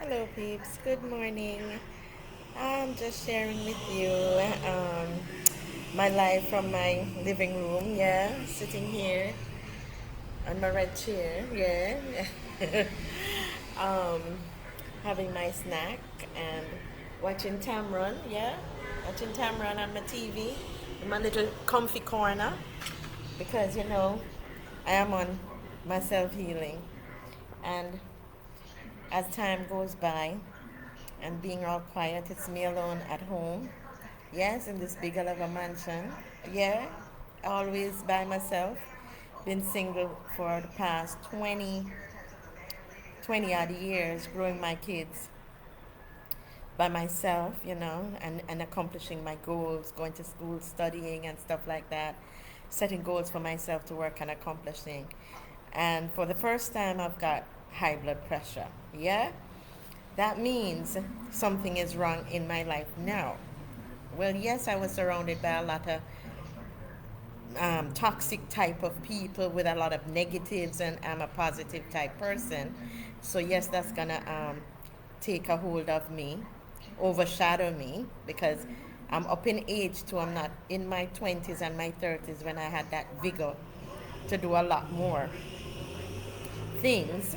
Hello, peeps. Good morning. I'm just sharing with you my life from my living room. Yeah, sitting here on my red chair. Yeah, um, having my snack and watching Tamron. Yeah, watching Tamron on my TV in my little comfy corner because I am on my self healing and as time goes by and being all quiet, it's me alone at home. Yes, in this big of a mansion. Yeah, always by myself. Been single for the past 20 odd years, growing my kids by myself, and accomplishing my goals, going to school, studying, and stuff like that. Setting goals for myself to work on accomplishing. And for the first time, I've got high blood pressure. Yeah? That means something is wrong in my life now. Well, yes, I was surrounded by a lot of toxic type of people with a lot of negatives, and I'm a positive type person. So yes, that's gonna take a hold of me, overshadow me because I'm up in age too. I'm not in my 20s and my 30s when I had that vigor to do a lot more things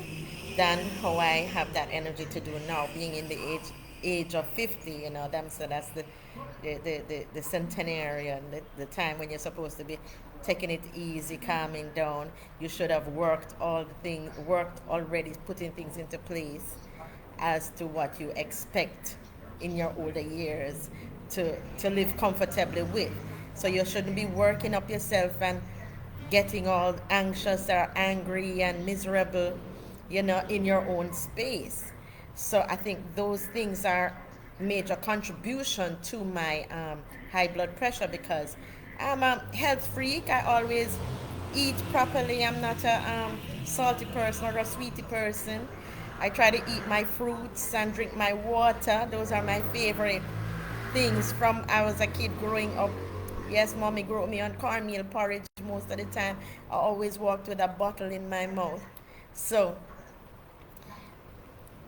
than how I have that energy to do now, being in the age of 50, them so that's the centenarian, the time when you're supposed to be taking it easy, calming down. You should have worked already, putting things into place as to what you expect in your older years to live comfortably with. So you shouldn't be working up yourself and getting all anxious or angry and miserable, in your own space. So I think those things are major contribution to my high blood pressure because I'm a health freak. I always eat properly. I'm not a salty person or a sweetie person. I try to eat my fruits and drink my water. Those are my favorite things from I was a kid growing up. Yes, mommy grew me on cornmeal porridge most of the time. I always walked with a bottle in my mouth. So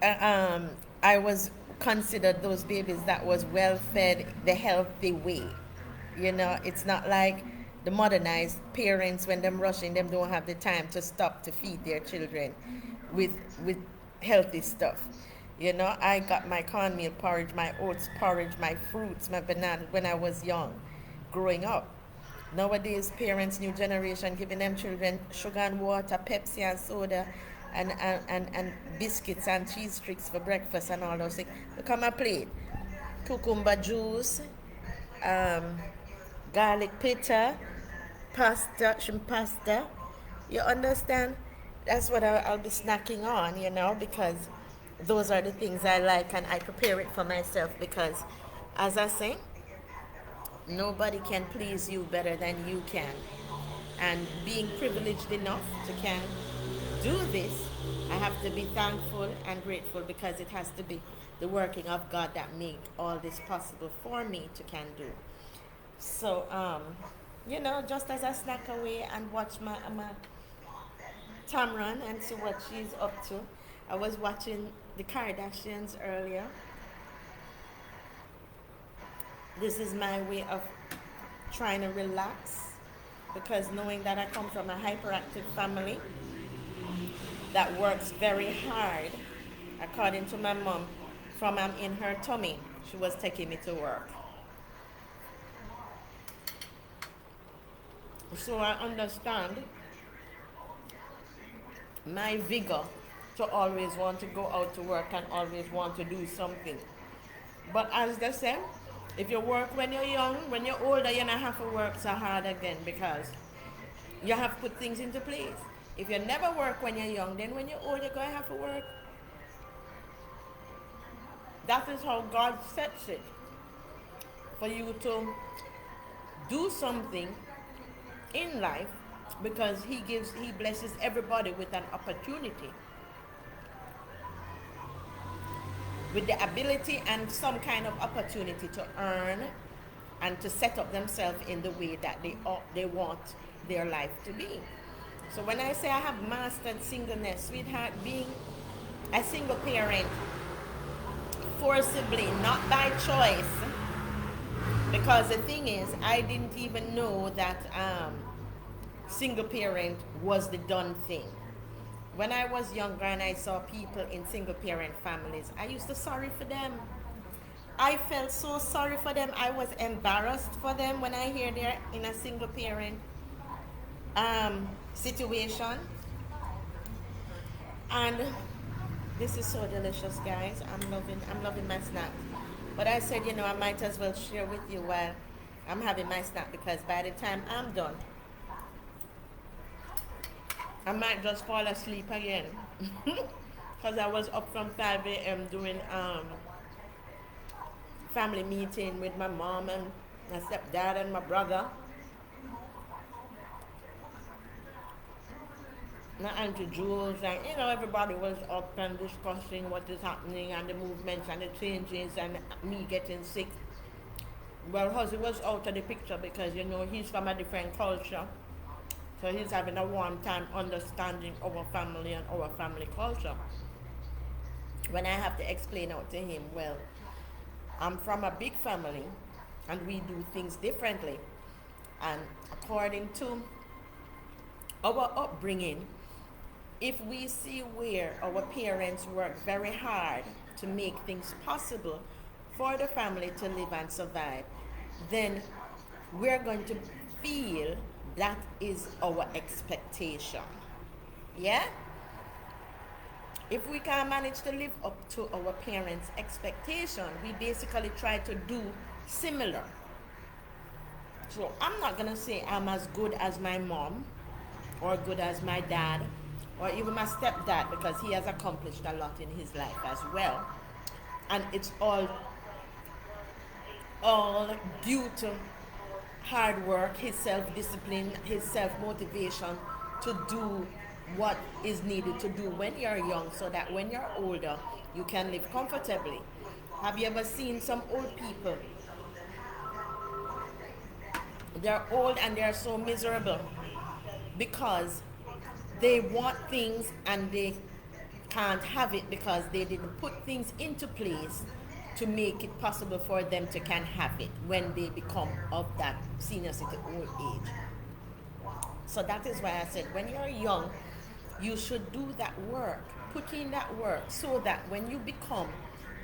uh, um, I was considered those babies that was well fed the healthy way. It's not like the modernized parents when them rushing them don't have the time to stop to feed their children with with healthy stuff. I got my cornmeal porridge, my oats porridge, my fruits, my bananas when I was young, growing up. Nowadays, parents, new generation, giving them children sugar and water, Pepsi and soda, and biscuits and cheese tricks for breakfast and all those things. Look at my plate. Cucumber juice, um, garlic pita, pasta, shrimp pasta. You understand? That's what I'll be snacking on, because those are the things I like and I prepare it for myself because, as I say, nobody can please you better than you can. And being privileged enough to can do this, I have to be thankful and grateful because it has to be the working of God that make all this possible for me to can do. So, just as I snack away and watch my Tamron and see what she's up to, I was watching the Kardashians earlier. This is my way of trying to relax because knowing that I come from a hyperactive family that works very hard, according to my mom, from I'm in her tummy, she was taking me to work. So I understand my vigor to always want to go out to work and always want to do something. But as they say, if you work when you're young, when you're older, you don't have to work so hard again because you have to put things into place. If you never work when you're young, then when you're old, you're going to have to work. That is how God sets it. For you to do something in life because he blesses everybody with an opportunity, with the ability and some kind of opportunity to earn and to set up themselves in the way that they want their life to be. So when I say I have mastered singleness, sweetheart, being a single parent forcibly, not by choice. Because the thing is, I didn't even know that single parent was the done thing. When I was younger and I saw people in single parent families, I used to sorry for them. I felt so sorry for them. I was embarrassed for them when I hear they're in a single parent situation. And this is so delicious, guys. I'm loving my snack. But I said, I might as well share with you while I'm having my snack, because by the time I'm done, I might just fall asleep again. Because I was up from 5 a.m. doing family meeting with my mom and my stepdad and my brother. My auntie Jules, and everybody was up and discussing what is happening and the movements and the changes and me getting sick. Well, Huzzy was out of the picture because he's from a different culture, so he's having a warm time understanding our family and our family culture. When I have to explain out to him, well, I'm from a big family and we do things differently, and according to our upbringing, if we see where our parents work very hard to make things possible for the family to live and survive, then we're going to feel that is our expectation. Yeah? If we can manage to live up to our parents' expectation, we basically try to do similar. So I'm not gonna say I'm as good as my mom or good as my dad or even my stepdad, because he has accomplished a lot in his life as well. And it's all due to hard work, his self-discipline, his self-motivation to do what is needed to do when you're young, so that when you're older you can live comfortably. Have you ever seen some old people? They're old and they're so miserable because they want things and they can't have it because they didn't put things into place to make it possible for them to can have it when they become of that senior citizen old age. So that is why I said when you're young, you should do that work, put in that work, so that when you become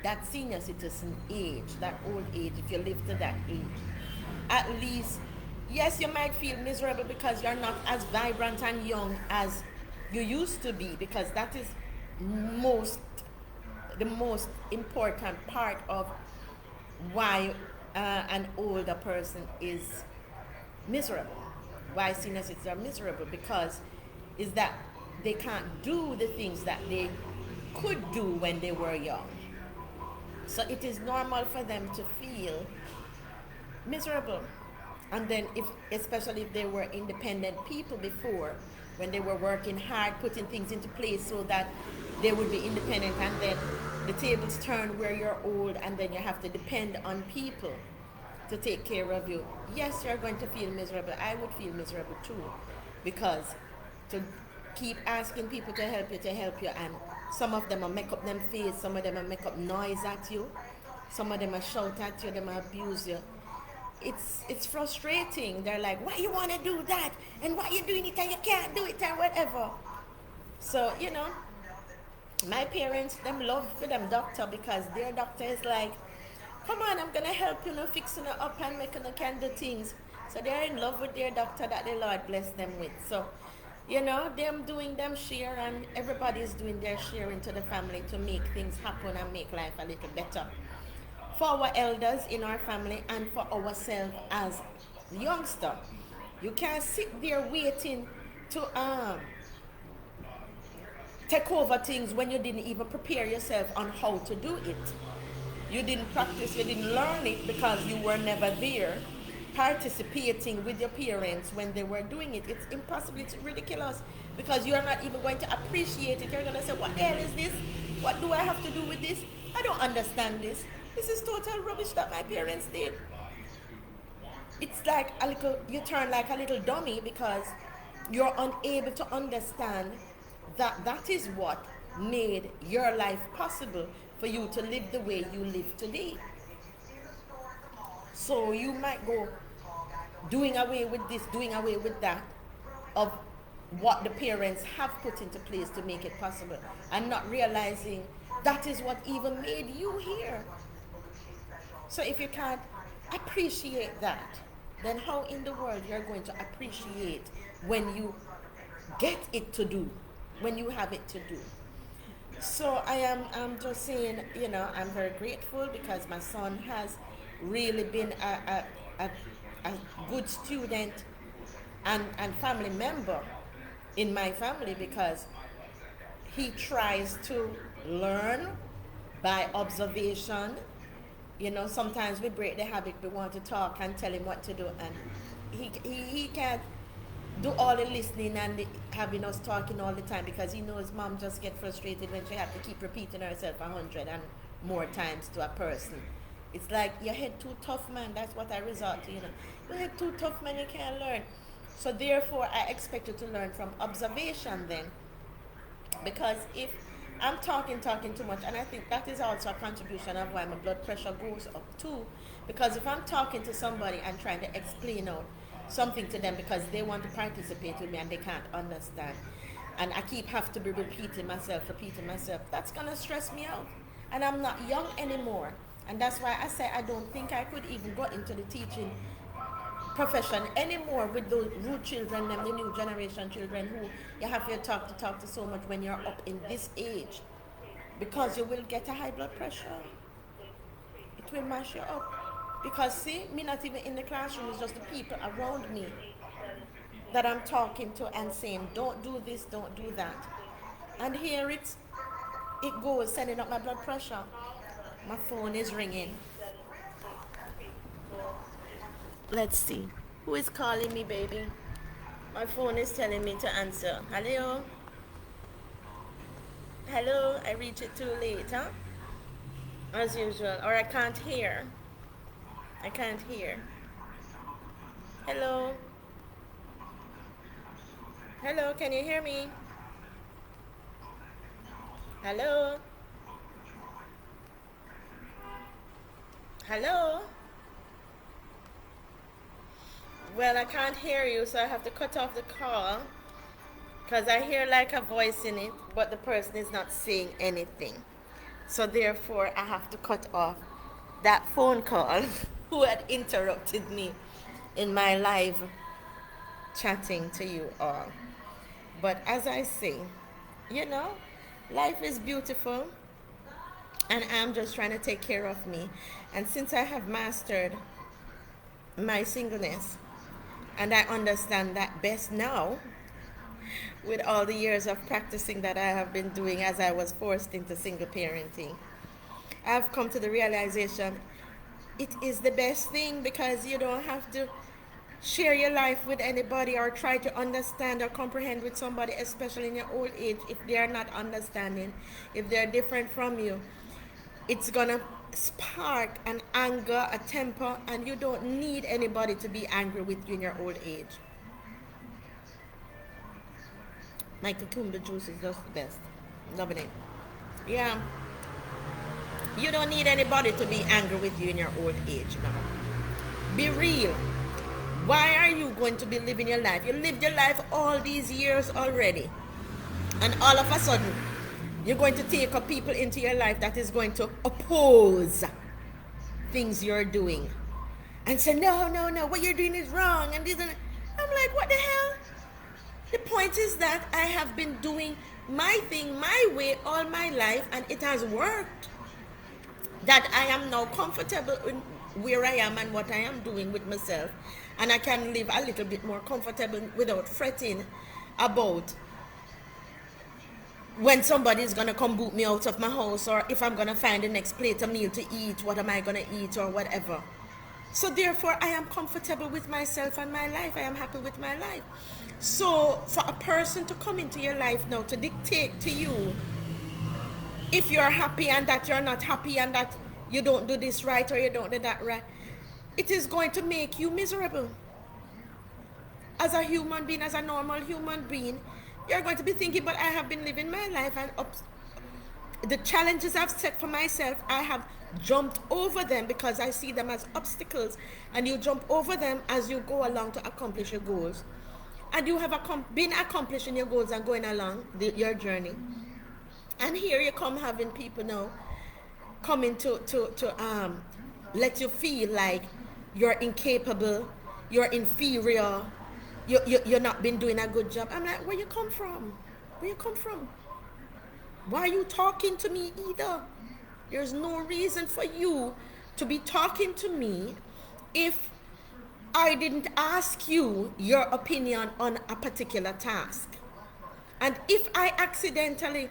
that senior citizen age, that old age, if you live to that age, at least, yes, you might feel miserable because you're not as vibrant and young as you used to be, because that is most the most important part of why an older person is miserable, why senior citizens are miserable, because is that they can't do the things that they could do when they were young. So it is normal for them to feel miserable. And then if, especially if they were independent people before, when they were working hard, putting things into place so that they would be independent, and then the tables turn where you're old and then you have to depend on people to take care of you. Yes, you're going to feel miserable. I would feel miserable too, because to keep asking people to help you, and some of them will make up them face, some of them will make up noise at you, some of them will shout at you, they will abuse you. It's frustrating. They're like, why you want to do that, and why you doing it and you can't do it, and whatever. So my parents, them love for them doctor, because their doctor is like, come on, I'm gonna help you, fixing it up and making you can do things. So they're in love with their doctor that the Lord bless them with. So them doing them share, and everybody's doing their share into the family to make things happen and make life a little better for our elders in our family and for ourselves as youngster. You can't sit there waiting to take over things when you didn't even prepare yourself on how to do it. You didn't practice, you didn't learn it because you were never there participating with your parents when they were doing it. It's impossible, it's ridiculous, because you are not even going to appreciate it. You're going to say, what the hell is this? What do I have to do with this? I don't understand this. This is total rubbish that my parents did. It's like you turn like a little dummy because you're unable to understand that that is what made your life possible for you to live the way you live today. So you might go doing away with this, doing away with that, of what the parents have put into place to make it possible, and not realizing that is what even made you here. So if you can't appreciate that, then how in the world you're going to appreciate when you get it to do, when you have it to do? So I'm just saying, I'm very grateful because my son has really been a good student and family member in my family, because he tries to learn by observation. Sometimes we break the habit, we want to talk and tell him what to do, and he can't do all the listening and having us talking all the time, because he knows mom just get frustrated when she have to keep repeating herself 100 and more times to a person. It's like, your head too tough, man. That's what I resort to. Your head too tough, man. You can't learn. So therefore, I expect you to learn from observation then, because if I'm talking too much, and I think that is also a contribution of why my blood pressure goes up too, because if I'm talking to somebody and trying to explain out something to them because they want to participate with me and they can't understand, and I have to be repeating myself, that's gonna stress me out. And I'm not young anymore, and that's why I say I don't think I could even go into the teaching profession anymore with those rude children, them the new generation children who you have to talk to so much when you're up in this age, because you will get a high blood pressure. It will mash you up. Because see, me not even in the classroom, it's just the people around me that I'm talking to and saying, don't do this, don't do that. And here it goes, sending up my blood pressure. My phone is ringing. Let's see. Who is calling me, baby? My phone is telling me to answer. Hello? Hello? I reach it too late, huh? As usual. Or I can't hear. Hello? Hello, can you hear me? Hello? Hello? Well, I can't hear you, so I have to cut off the call, because I hear like a voice in it, but the person is not saying anything. So therefore, I have to cut off that phone call who had interrupted me in my live chatting to you all. But as I say, life is beautiful, and I'm just trying to take care of me. And since I have mastered my singleness, and I understand that best now, with all the years of practicing that I have been doing as I was forced into single parenting, I've come to the realization it is the best thing, because you don't have to share your life with anybody or try to understand or comprehend with somebody, especially in your old age, if they are not understanding, if they're different from you. It's gonna spark an anger, a temper, and you don't need anybody to be angry with you in your old age. My cucumber juice is just the best. Loving it. Yeah. You don't need anybody to be angry with you in your old age now. Be real. Why are you going to be living your life? You lived your life all these years already, and all of a sudden you're going to take up people into your life that is going to oppose things you're doing and say, no, what you're doing is wrong. And this and I'm like, what the hell? The point is that I have been doing my thing my way all my life, and it has worked. That I am now comfortable in where I am and what I am doing with myself, and I can live a little bit more comfortable without fretting about when somebody is going to come boot me out of my house, or if I'm going to find the next plate of meal to eat, what am I going to eat, or whatever. So therefore, I am comfortable with myself and my life. I am happy with my life. So for a person to come into your life now to dictate to you if you're happy and that you're not happy, and that you don't do this right or you don't do that right, it is going to make you miserable. As a human being, as a normal human being, you're going to be thinking, but I have been living my life, and The challenges I've set for myself, I have jumped over them because I see them as obstacles, and you jump over them as you go along to accomplish your goals. And you have been accomplishing your goals and going along your journey. And here you come having people now coming to let you feel like you're incapable, you're inferior, you're not been doing a good job. I'm like, where you come from? Where you come from? Why are you talking to me either? There's no reason for you to be talking to me if I didn't ask you your opinion on a particular task. And if I accidentally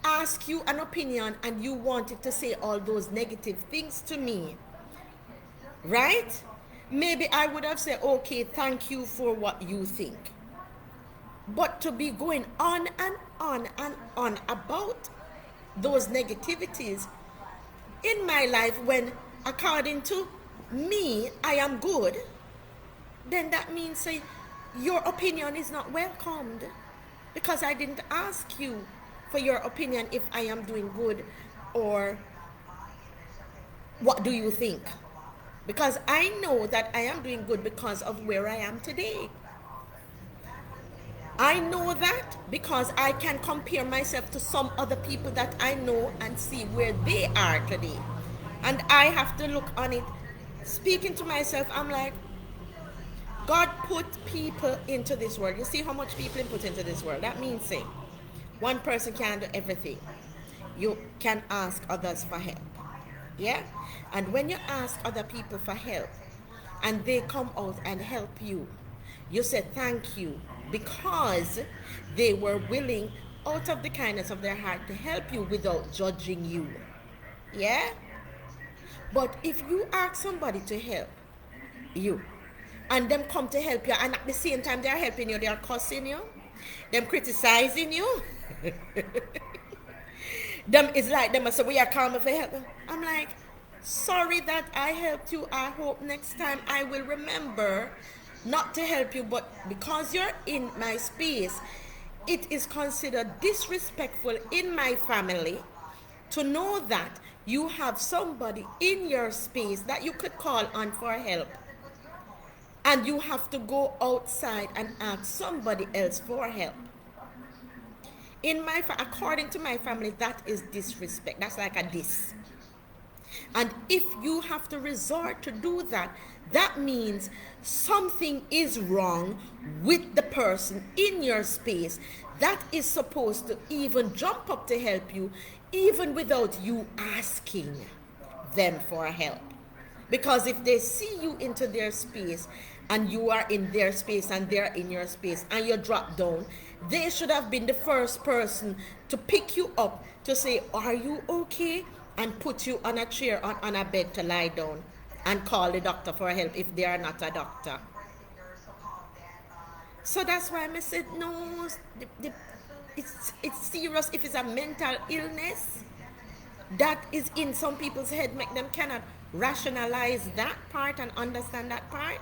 ask you an opinion and you wanted to say all those negative things to me, right? Maybe I would have said, okay, thank you for what you think. But to be going on and on and on about those negativities in my life when, according to me, I am good, then that means say your opinion is not welcomed because I didn't ask you for your opinion if I am doing good or what do you think? Because I know that I am doing good because of where I am today. I know that because I can compare myself to some other people that I know and see where they are today. And I have to look on it. Speaking to myself, I'm like, God put people into this world. You see how much people He put into this world. That means say, one person can't do everything. You can ask others for help. Yeah? And when you ask other people for help and they come out and help you, you say thank you because they were willing out of the kindness of their heart to help you without judging you. Yeah? But if you ask somebody to help you and them come to help you and at the same time they're helping you, they're cussing you, them criticizing you, them it's like them say, we are coming for help. I'm like, sorry that I helped you. I hope next time I will remember not to help you, but because you're in my space, it is considered disrespectful in my family to know that you have somebody in your space that you could call on for help. And you have to go outside and ask somebody else for help. According to my family, that is disrespect. That's like a diss. And if you have to resort to do that, that means something is wrong with the person in your space that is supposed to even jump up to help you, even without you asking them for help. Because if they see you into their space and you are in their space and they're in your space and you drop down, they should have been the first person to pick you up to say, are you okay? And put you on a chair, on a bed to lie down and call the doctor for help if they are not a doctor. So that's why I said, no, it's serious if it's a mental illness that is in some people's head, make them cannot rationalize that part and understand that part.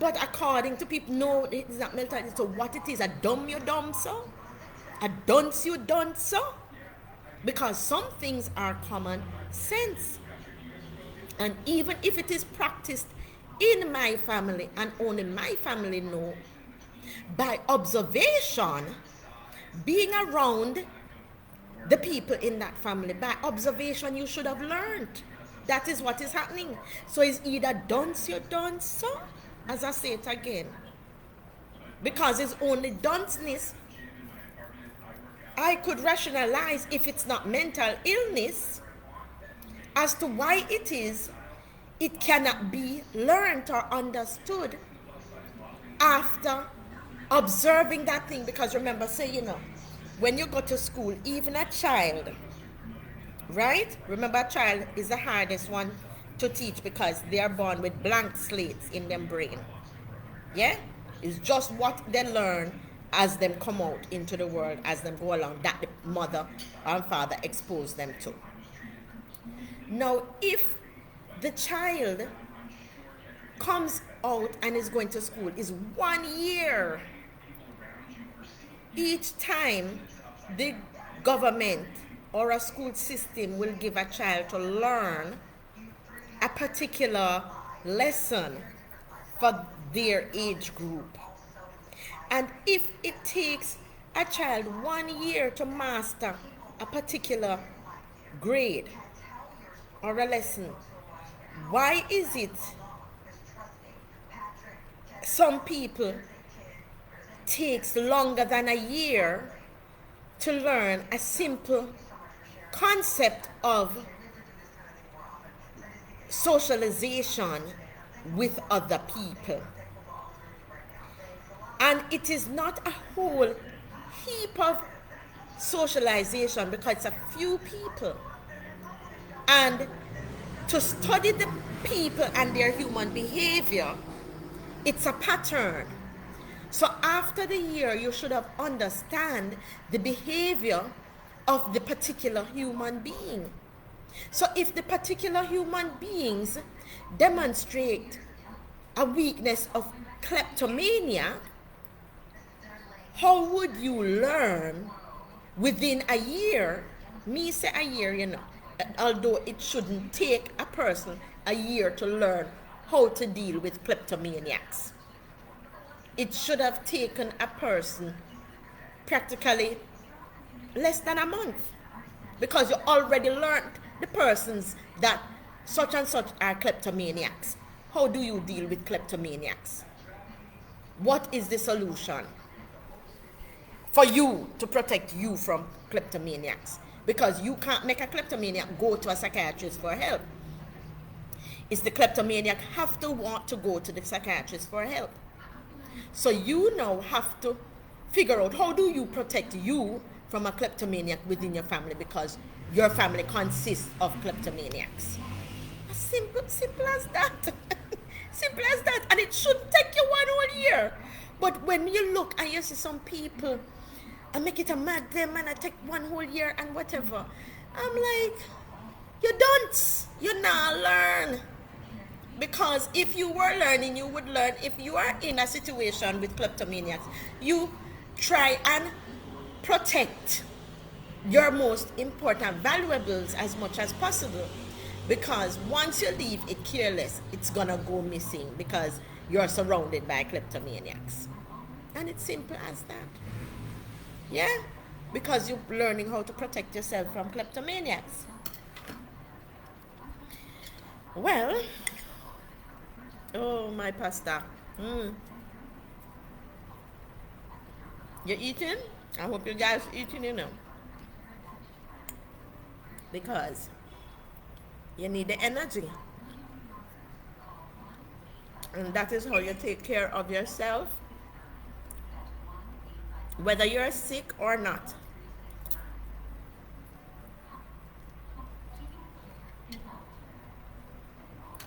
But according to people, no, it's not mental. So what it is, a dumb you dumb so, a dunce you dunce so, because some things are common sense, and even if it is practiced in my family and only my family know, by observation, being around the people in that family, by observation, you should have learned that is what is happening. So it's either dunce you dunce so, as I say it again, because it's only dunceness I could rationalize if it's not mental illness as to why it cannot be learned or understood after observing that thing. Because remember, say, when you go to school, even a child, right? Remember, a child is the hardest one to teach because they are born with blank slates in their brain. Yeah? It's just what they learn as them come out into the world, as them go along, that the mother and father expose them to. Now, if the child comes out and is going to school, is 1 year, each time the government or a school system will give a child to learn a particular lesson for their age group. And if it takes a child 1 year to master a particular grade or a lesson, why is it some people takes longer than a year to learn a simple concept of socialization with other people? And it is not a whole heap of socialization, because it's a few people. And to study the people and their human behavior, it's a pattern. So after the year, you should have understand the behavior of the particular human being. So if the particular human beings demonstrate a weakness of kleptomania, how would you learn within a year? Me say a year, although it shouldn't take a person a year to learn how to deal with kleptomaniacs. It should have taken a person practically less than a month, because you already learned the persons that such and such are kleptomaniacs. How do you deal with kleptomaniacs? What is the solution for you to protect you from kleptomaniacs? Because you can't make a kleptomaniac go to a psychiatrist for help. It's the kleptomaniac have to want to go to the psychiatrist for help. So you now have to figure out how do you protect you from a kleptomaniac within your family, because your family consists of kleptomaniacs. Simple as that. Simple as that. And it should take you 1 whole year. But when you look and you see some people and make it a mad them and I take 1 whole year and whatever, I'm like, you don't. You not learn. Because if you were learning, you would learn. If you are in a situation with kleptomaniacs, you try and protect your most important valuables as much as possible. Because once you leave it careless, it's gonna go missing, because you're surrounded by kleptomaniacs. And it's simple as that. Yeah? Because you're learning how to protect yourself from kleptomaniacs. Well, oh, my pasta. You eating? I hope you guys eating, because you need the energy. And that is how you take care of yourself, whether you're sick or not.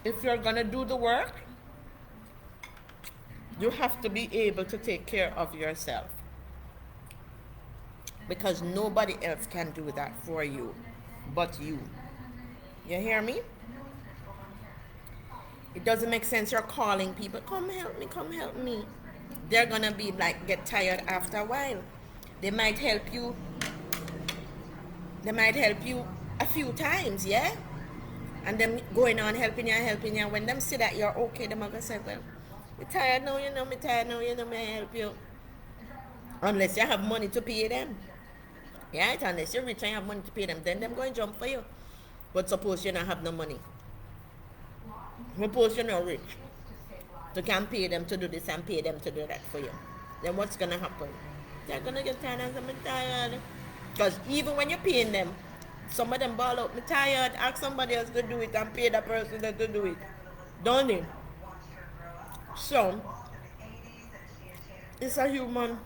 If you're gonna do the work, you have to be able to take care of yourself, because nobody else can do that for you but you. You hear me? It doesn't make sense you're calling people, come help me, come help me. They're gonna be like, get tired after a while. They might help you a few times, yeah? And them going on helping you. When them see that you're okay, them are gonna say, well, me tired now, me tired now, me help you. Unless you have money to pay them. Right? Unless you're rich and you have money to pay them, then them going to jump for you. But suppose you don't have no money. Suppose you're not rich. You can pay them to do this and pay them to do that for you. Then what's going to happen? They're going to get tired and say, I'm tired. Because even when you're paying them, some of them ball out, I'm tired, ask somebody else to do it and pay the person that to do it. Don't they? So, it's a human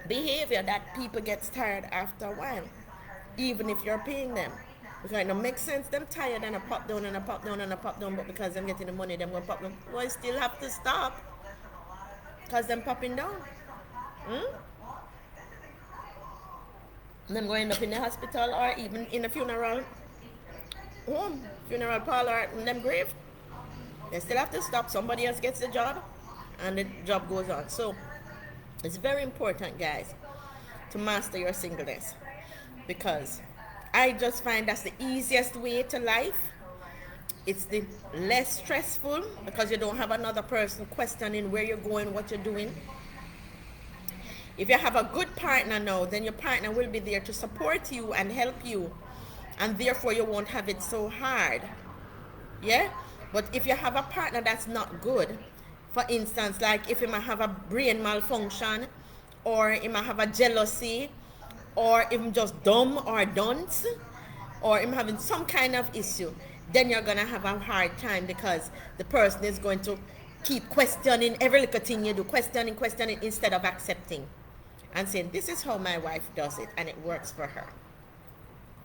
behavior that people get tired after a while, even if you're paying them. Because it don't make sense, them tired and a pop down and a pop down and a pop down, but because them getting the money, them gonna pop down. Well, you still have to stop, because them popping down. Them going up in the hospital or even in a funeral home, funeral parlor, in them grave. They still have to stop. Somebody else gets the job and the job goes on. So it's very important, guys, to master your singleness. because I just find that's the easiest way to life. It's the less stressful because you don't have another person questioning where you're going, what you're doing. If you have a good partner now, then your partner will be there to support you and help you, and therefore you won't have it so hard. Yeah? But if you have a partner that's not good, for instance, like if you might have a brain malfunction, or you might have a jealousy, or even just dumb or dunce, or him having some kind of issue, then you're gonna have a hard time because the person is going to keep questioning every little thing you do, questioning instead of accepting and saying, this is how my wife does it and it works for her.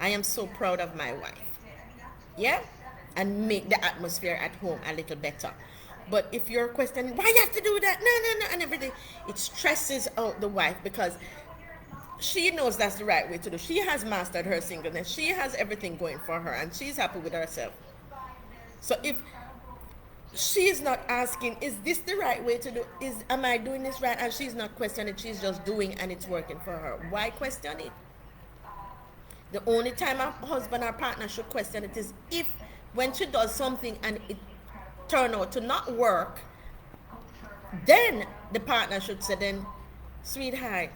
I am so proud of my wife. Yeah? And make the atmosphere at home a little better. But if you're questioning, why you have to do that? No, and everything, it stresses out the wife because she knows that's the right way to do. She has mastered her singleness. She has everything going for her and she's happy with herself. So if she's not asking, is this the right way to do? Am I doing this right? And she's not questioning, she's just doing and it's working for her. Why question it? The only time a husband or partner should question it is if when she does something and it turn out to not work, then the partner should say, then, sweetheart,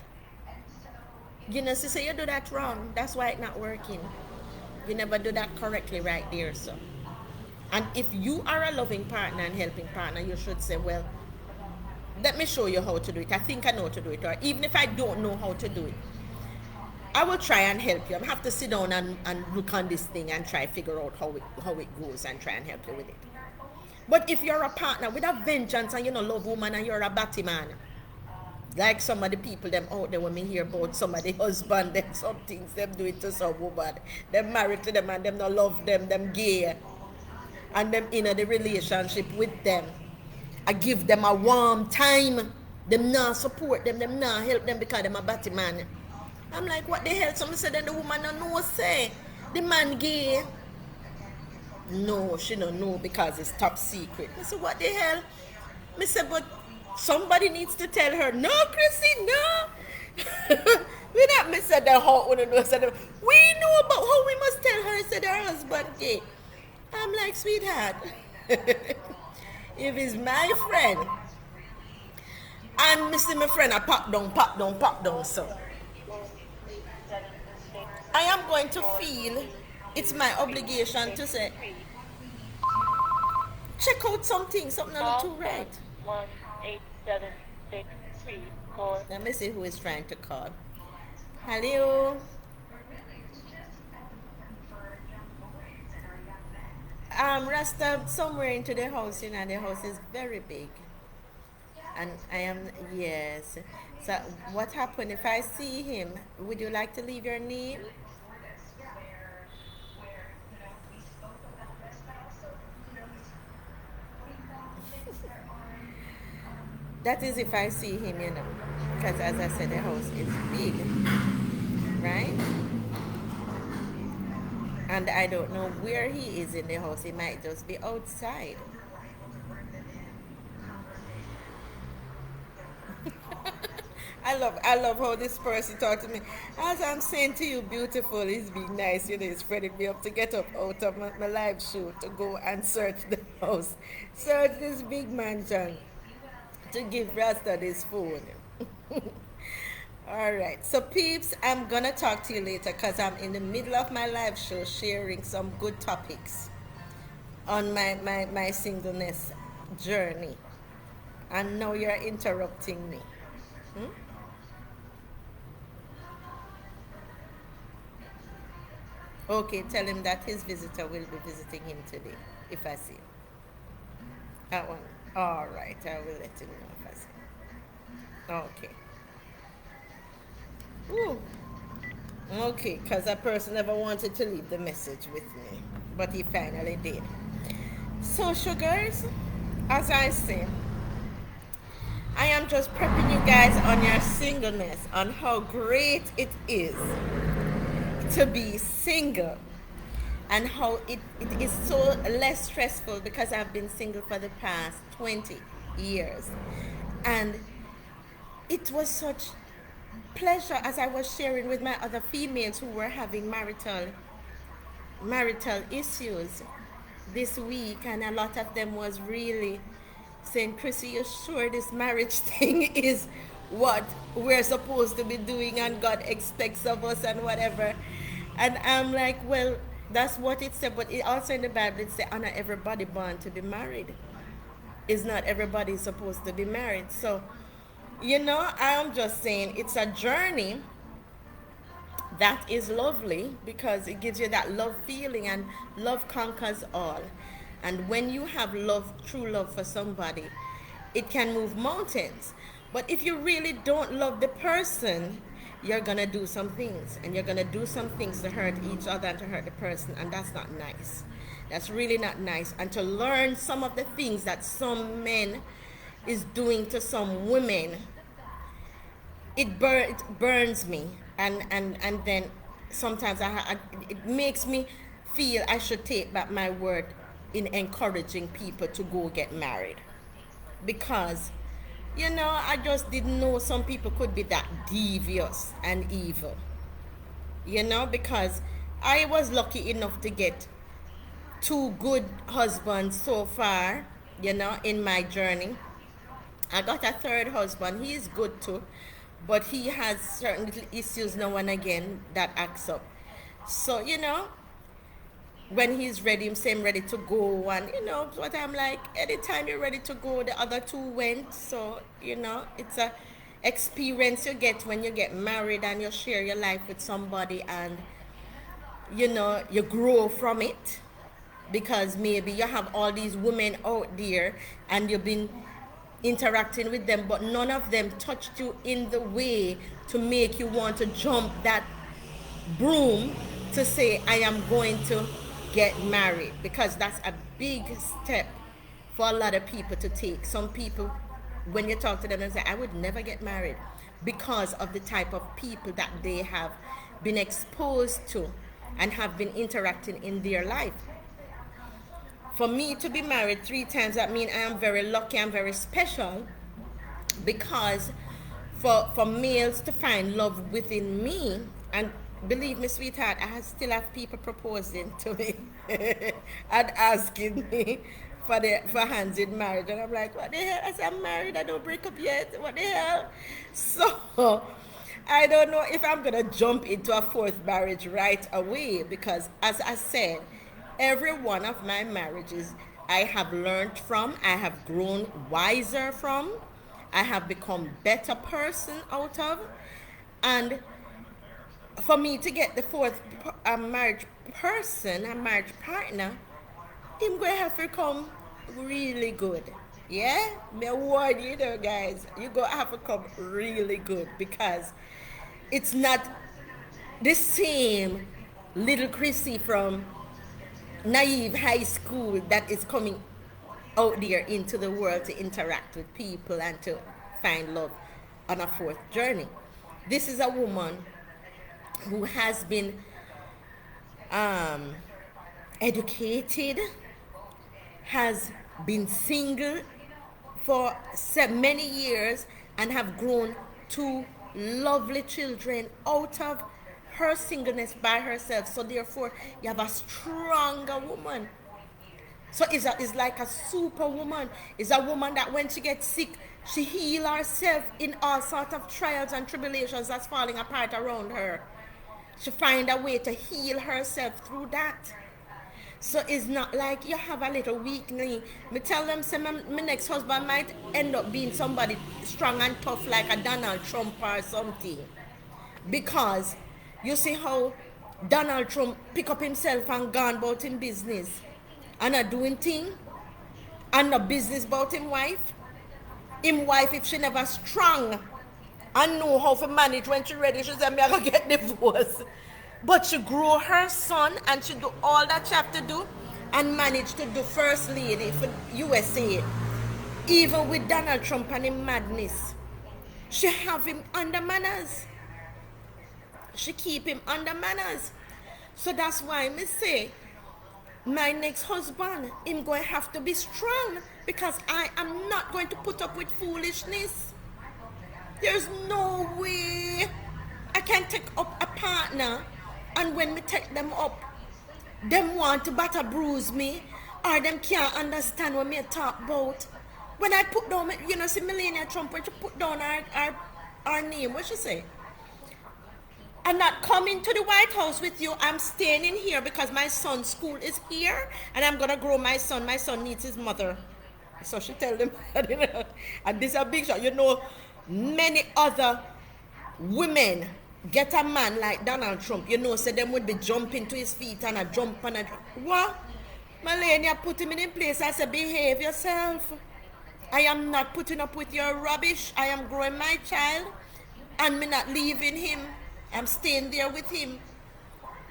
you know, she say you do that wrong. That's why it's not working. You never do that correctly right there, so. And if you are a loving partner and helping partner, you should say, well, let me show you how to do it. I think I know how to do it. Or even if I don't know how to do it, I will try and help you. I have to sit down and look on this thing and try to figure out how it goes and try and help you with it. But if you're a partner with a vengeance and you know love woman and you're a batty man, like some of the people them out there when me hear about some of the husband, them some things them do it to some woman. Them married to them and them not love them gay. And them in the relationship with them. I give them a warm time. Them not support them not help them because them a batty man. I'm like, what the hell? Somebody said then the woman don't know say. The man gay. No, she don't know because it's top secret. I said, what the hell? I said, but somebody needs to tell her. No, Chrissy, no. We not miss the hot one. We know about how we must tell her, said her husband gay. I'm like, sweetheart, if it's my friend, and Mr. My friend, I pop down, so I am going to feel it's my obligation to say, check out something a little too right. 18763. Let me see who is trying to call. Hello. Rasta somewhere into the house, you know, the house is very big. And I am, yes. So what happened if I see him? Would you like to leave your name? That is if I see him, you know. Because as I said, the house is big. Right? And I don't know where he is in the house. He might just be outside. I love how this person talks to me. As I'm saying to you, beautiful, he's being nice, you know, he's spreading me up to get up out of my live show to go and search the house. Search this big mansion to give Rasta this phone. All right, so peeps, I'm gonna talk to you later because I'm in the middle of my live show sharing some good topics on my singleness journey. And now you're interrupting me. Okay, tell him that his visitor will be visiting him today if I see him. That one. All right, I will let him know if I see him. Okay. Ooh. Okay, because that person never wanted to leave the message with me, but he finally did. So, sugars, as I say, I am just prepping you guys on your singleness, on how great it is to be single, and how it is so less stressful because I've been single for the past 20 years. And it was such pleasure, as I was sharing with my other females who were having marital issues this week, and a lot of them was really saying, Chrissy, you sure this marriage thing is what we're supposed to be doing and God expects of us and whatever? And I'm like, well, that's what it said, but it also in the Bible it says, honor everybody born to be married. Is not everybody supposed to be married. So, I'm just saying it's a journey that is lovely because it gives you that love feeling, and love conquers all. And when you have love, true love for somebody, it can move mountains. But if you really don't love the person, you're gonna do some things, and you're gonna do some things to hurt each other and to hurt the person, and that's not nice. That's really not nice. And to learn some of the things that some men is doing to some women, it burns me, and then sometimes it makes me feel I should take back my word in encouraging people to go get married, because I just didn't know some people could be that devious and evil, because I was lucky enough to get two good husbands so far, in my journey. I got a third husband. He is good too, but he has certain little issues now and again that acts up. So, when he's ready, him say I'm ready to go, and what I'm like, anytime you're ready to go, the other two went. So, it's a experience you get when you get married and you share your life with somebody, and you grow from it, because maybe you have all these women out there and you've been interacting with them, but none of them touched you in the way to make you want to jump that broom to say, I am going to get married, because that's a big step for a lot of people to take. Some people, when you talk to them, they say, I would never get married, because of the type of people that they have been exposed to and have been interacting in their life. For me to be married 3 times, that means I am very lucky, I'm very special, because for males to find love within me, and believe me, sweetheart, I still have people proposing to me and asking me for hands in marriage, and I'm like, what the hell? I said, I'm married, I don't break up yet. What the hell? So I don't know if I'm gonna jump into a 4th marriage right away, because as I said, every one of my marriages I have learned from, I have grown wiser from, I have become better person out of. And for me to get the 4th marriage person, a marriage partner, him going to have to come really good. Yeah? Me warn you there, guys. You going to have to come really good, because it's not the same little Chrissy from naive high school that is coming out there into the world to interact with people and to find love on a 4th journey. This is a woman who has been educated, has been single for many years, and have grown 2 lovely children out of her singleness by herself. So therefore, you have a stronger woman. So it's like a superwoman. It's a woman that when she gets sick, she heals herself in all sorts of trials and tribulations that's falling apart around her. She find a way to heal herself through that. So it's not like you have a little weakling. Me tell them, say my next husband might end up being somebody strong and tough like a Donald Trump or something. Because you see how Donald Trump pick up himself and gone about him business, and not doing thing, and no business about him wife. Him wife, if she never strong and know how to manage when she ready, she said, me I go get divorced. But she grow her son, and she do all that she have to do, and manage to do first lady for USA. Even with Donald Trump and him madness, she have him under manners. She keep him under manners. So that's why me say, my next husband, him going to have to be strong, because I am not going to put up with foolishness. There's no way I can take up a partner, and when me take them up, them want to batter bruise me, or them can't understand what me talk about. When I put down, see Melania Trump, when she put down our name, what she say? I'm not coming to the White House with you. I'm staying in here because my son's school is here, and I'm gonna grow my son. My son needs his mother. So she tell them, and this is a big shot. Many other women get a man like Donald Trump. So them would be jumping to his feet and a jump and a jump. What? Melania put him in place. I said, behave yourself. I am not putting up with your rubbish. I am growing my child, and me not leaving him. I'm staying there with him.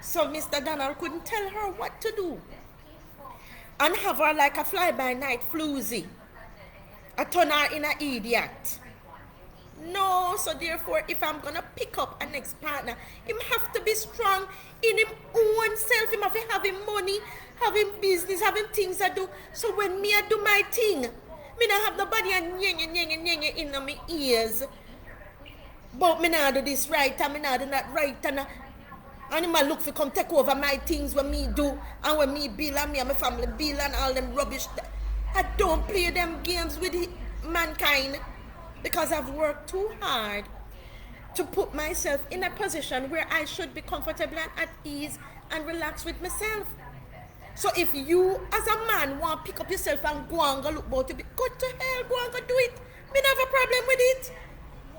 So Mr. Donald couldn't tell her what to do. And have her like a fly-by-night floozy. I turn her in an idiot. No, so therefore, if I'm gonna pick up an ex-partner, him have to be strong in him own self. Him have to have him money, having business, having things I do. So when me I do my thing, me not have nobody and nyenge in my ears. But me not do this right and me not do that right, and him a look for come take over my things when me do and when me bill and me and my family bill and all them rubbish. I don't play them games with mankind, because I've worked too hard to put myself in a position where I should be comfortable and at ease and relax with myself. So if you as a man want to pick up yourself and go and go look about it, go to hell, go and go do it. Me not have a problem with it.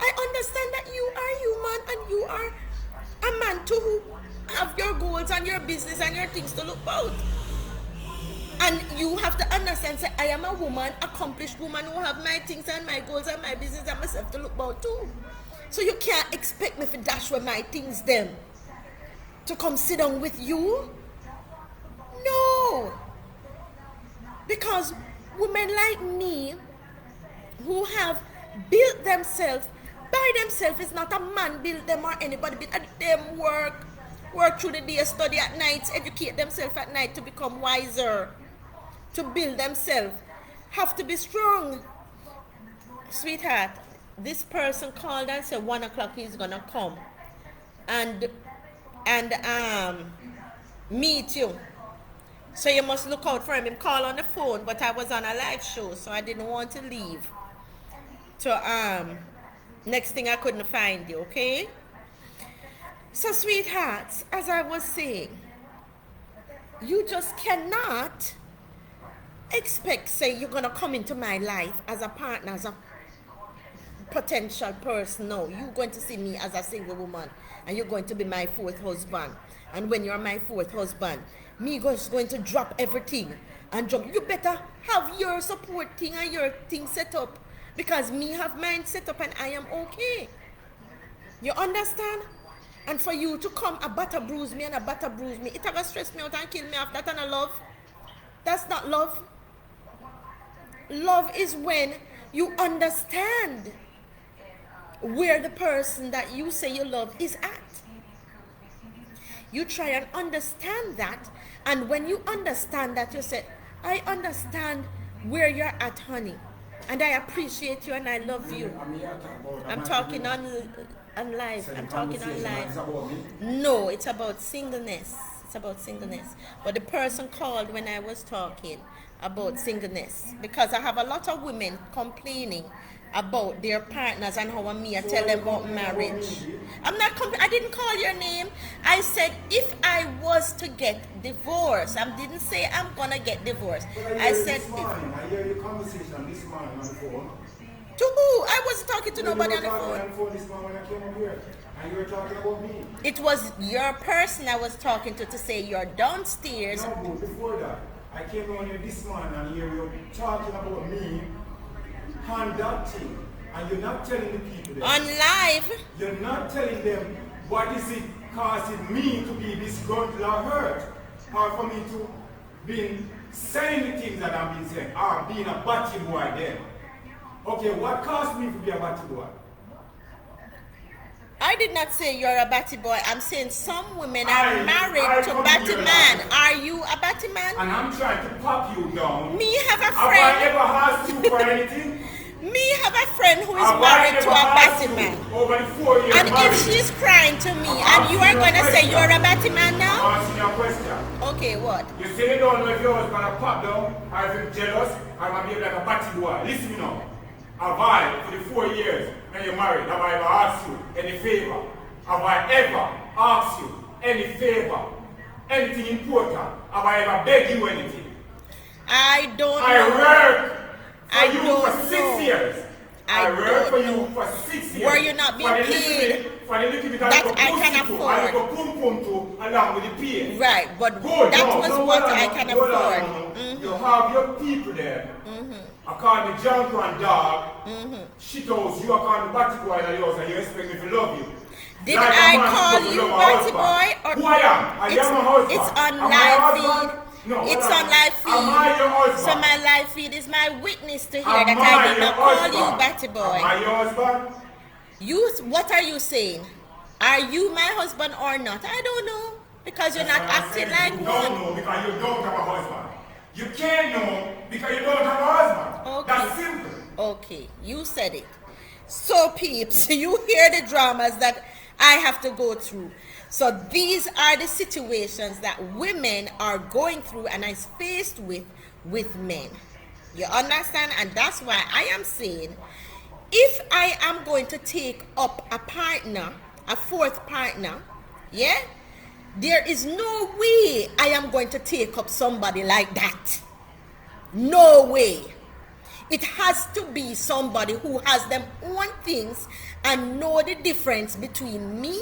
I understand that you are human and you are a man too who have your goals and your business and your things to look about. And you have to understand that I am a woman, accomplished woman who have my things and my goals and my business and myself to look about too. So you can't expect me to dash with my things then to come sit down with you. No. Because women like me who have built themselves by themselves, is not a man build them or anybody build them. Work through the day, study at night, educate themselves at night to become wiser, to build themselves. Have to be strong. Sweetheart, this person called and said 1 o'clock he's gonna come and meet you. So you must look out for him. He called on the phone, but I was on a live show, so I didn't want to leave. Next thing I couldn't find you, okay? So sweethearts, as I was saying, you just cannot expect, say, you're gonna come into my life as a partner, as a potential person. No, you're going to see me as a single woman, and you're going to be my fourth husband. And when you're my fourth husband, me just going to drop everything and jump. You better have your support thing and your thing set up, because me have mine set up and I am okay. You understand? And for you to come a butter bruise me, it gonna stress me out and kill me off. That and a love. That's not love. Love is when you understand where the person that you say you love is at. You try and understand that, and when you understand that, you say, I understand where you're at, honey, and I appreciate you and I love you. I'm talking on live. I'm talking on live. No, it's about singleness. It's about singleness. But the person called when I was talking about singleness, because I have a lot of women complaining about their partners and how I tell them about marriage. I didn't call your name. I said if I was to get divorced. I didn't say I'm gonna get divorced. I said I hear your conversation this morning on the phone. To who? I wasn't talking to nobody on the phone. This morning when I came over here, and you were talking about me. It was your person I was talking to say you're downstairs. No, but before that, I came on here this morning and here you're talking about me and that thing, and you're not telling the people that. On live. You're not telling them what is it causing me to be disgruntled or hurt, or for me to be saying the things that I've been saying, or being a batty boy then. Okay, what caused me to be a batty boy? I did not say you're a batty boy. I'm saying some women are married to batty man. Are you a batty man? And I'm trying to pop you down. Me have a Have friend. I ever asked you for anything? Me have a friend who is And why I married to never a asked batty you man. over the 4 years And if marriage? she's crying to me I'm and you asking are you a going to say you're question. a batty man I'm now? asking you a question. Okay, what? You say you don't know if your husband a pop down, or if you're jealous, or if I'm like a batty boy. Listen me now. Have I, for the 4 years when you're married, have I ever asked you any favor? Have I ever asked you any favor? Anything important? Have I ever begged you anything? I don't I know. worked for I you for don't 6 know. years. I I worked for don't you know. for 6 years. Were you not being paid For the little bit I that go I pussy can to, I afford? go pum pum to, along with the pay. Right, but Good, that no, was no, what hold on, I no, can hold on, afford. no, no. You have your people there. I call me junk and dog. Shit house, you are calling the batty boy in the house and you expect me to love you. Did Like a I man call supposed to you love a batty husband. boy? Or Who I am? I am a husband. it's on Am I live a feed. husband? No, hold It's on. on live Am I feed. your husband? So my live feed is my witness to hear Am that I I did your not call husband? you batty Am boy. I your husband? What are you saying? Are you my husband or not? I don't know. Because you're not That's what I acting said. like You don't one. know because you don't have a husband. You can't know because you don't have a husband. Okay. That's simple. Okay, you said it. So, peeps, you hear the dramas that I have to go through. So, these are the situations that women are going through and is faced with men. You understand? And that's why I am saying if I am going to take up a partner, a fourth partner, yeah, there is no way I am going to take up somebody like that. No way. It has to be somebody who has them own things and know the difference between me,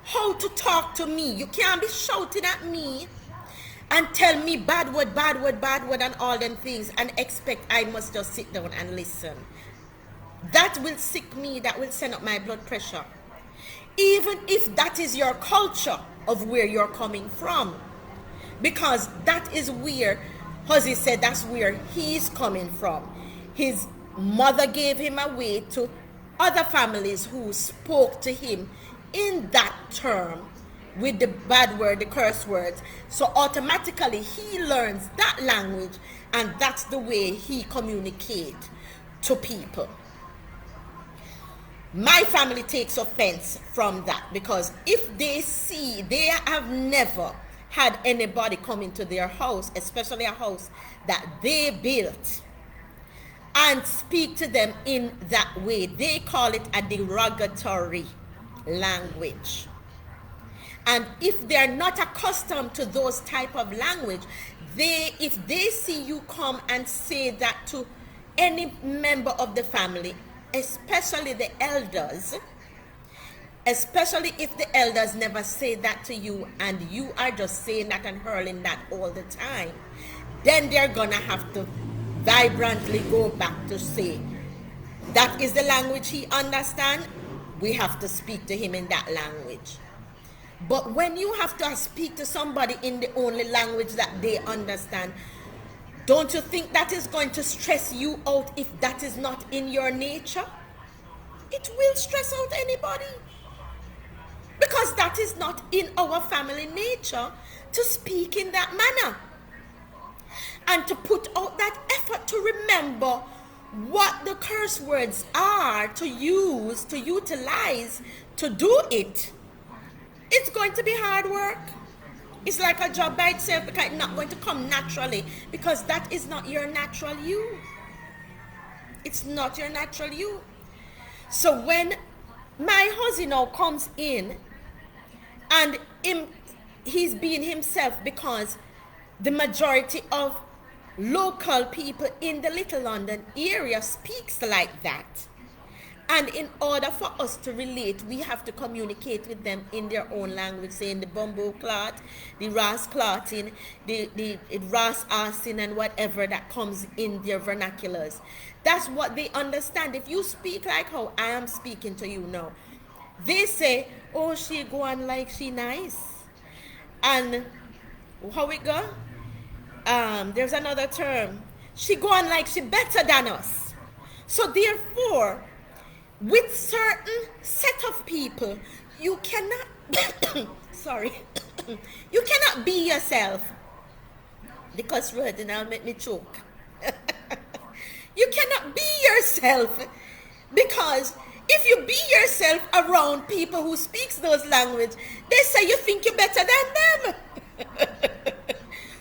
how to talk to me. You can't be shouting at me and tell me bad word, bad word, bad word, and all them things and expect I must just sit down and listen. That will sick me, that will send up my blood pressure. Even if that is your culture of where you're coming from. Because that is where, Hosey said, that's where he's coming from. His mother gave him away to other families who spoke to him in that term with the bad word, the curse words. So automatically he learns that language and that's the way he communicates to people. My family takes offense from that because if they see they have never had anybody come into their house, especially a house that they built, and speak to them in that way, they call it a derogatory language. And if they're not accustomed to those type of language, if they see you come and say that to any member of the family, especially the elders, especially if the elders never say that to you and you are just saying that and hurling that all the time, then they're gonna have to vibrantly go back to say, that is the language he understands, we have to speak to him in that language. But when you have to speak to somebody in the only language that they understand, don't you think that is going to stress you out if that is not in your nature? It will stress out anybody. Because that is not in our family nature to speak in that manner. And to put out that effort to remember what the curse words are to use, to utilize, to do it. It's going to be hard work. It's like a job by itself because it's not going to come naturally because that is not your natural you. It's not your natural you. So when my husband now comes in and he's being himself because the majority of local people in the Little London area speaks like that. And in order for us to relate, we have to communicate with them in their own language, saying the bumbo clot, the ras clotting, the ras asing, and whatever that comes in their vernaculars. That's what they understand. If you speak like how I am speaking to you now, they say, oh, she go on like she nice. And how it go? There's another term. She go on like she better than us. So therefore, with certain set of people, you cannot, sorry, you cannot be yourself. Because word now make me choke. You cannot be yourself, because if you be yourself around people who speaks those language, they say you think you're better than them.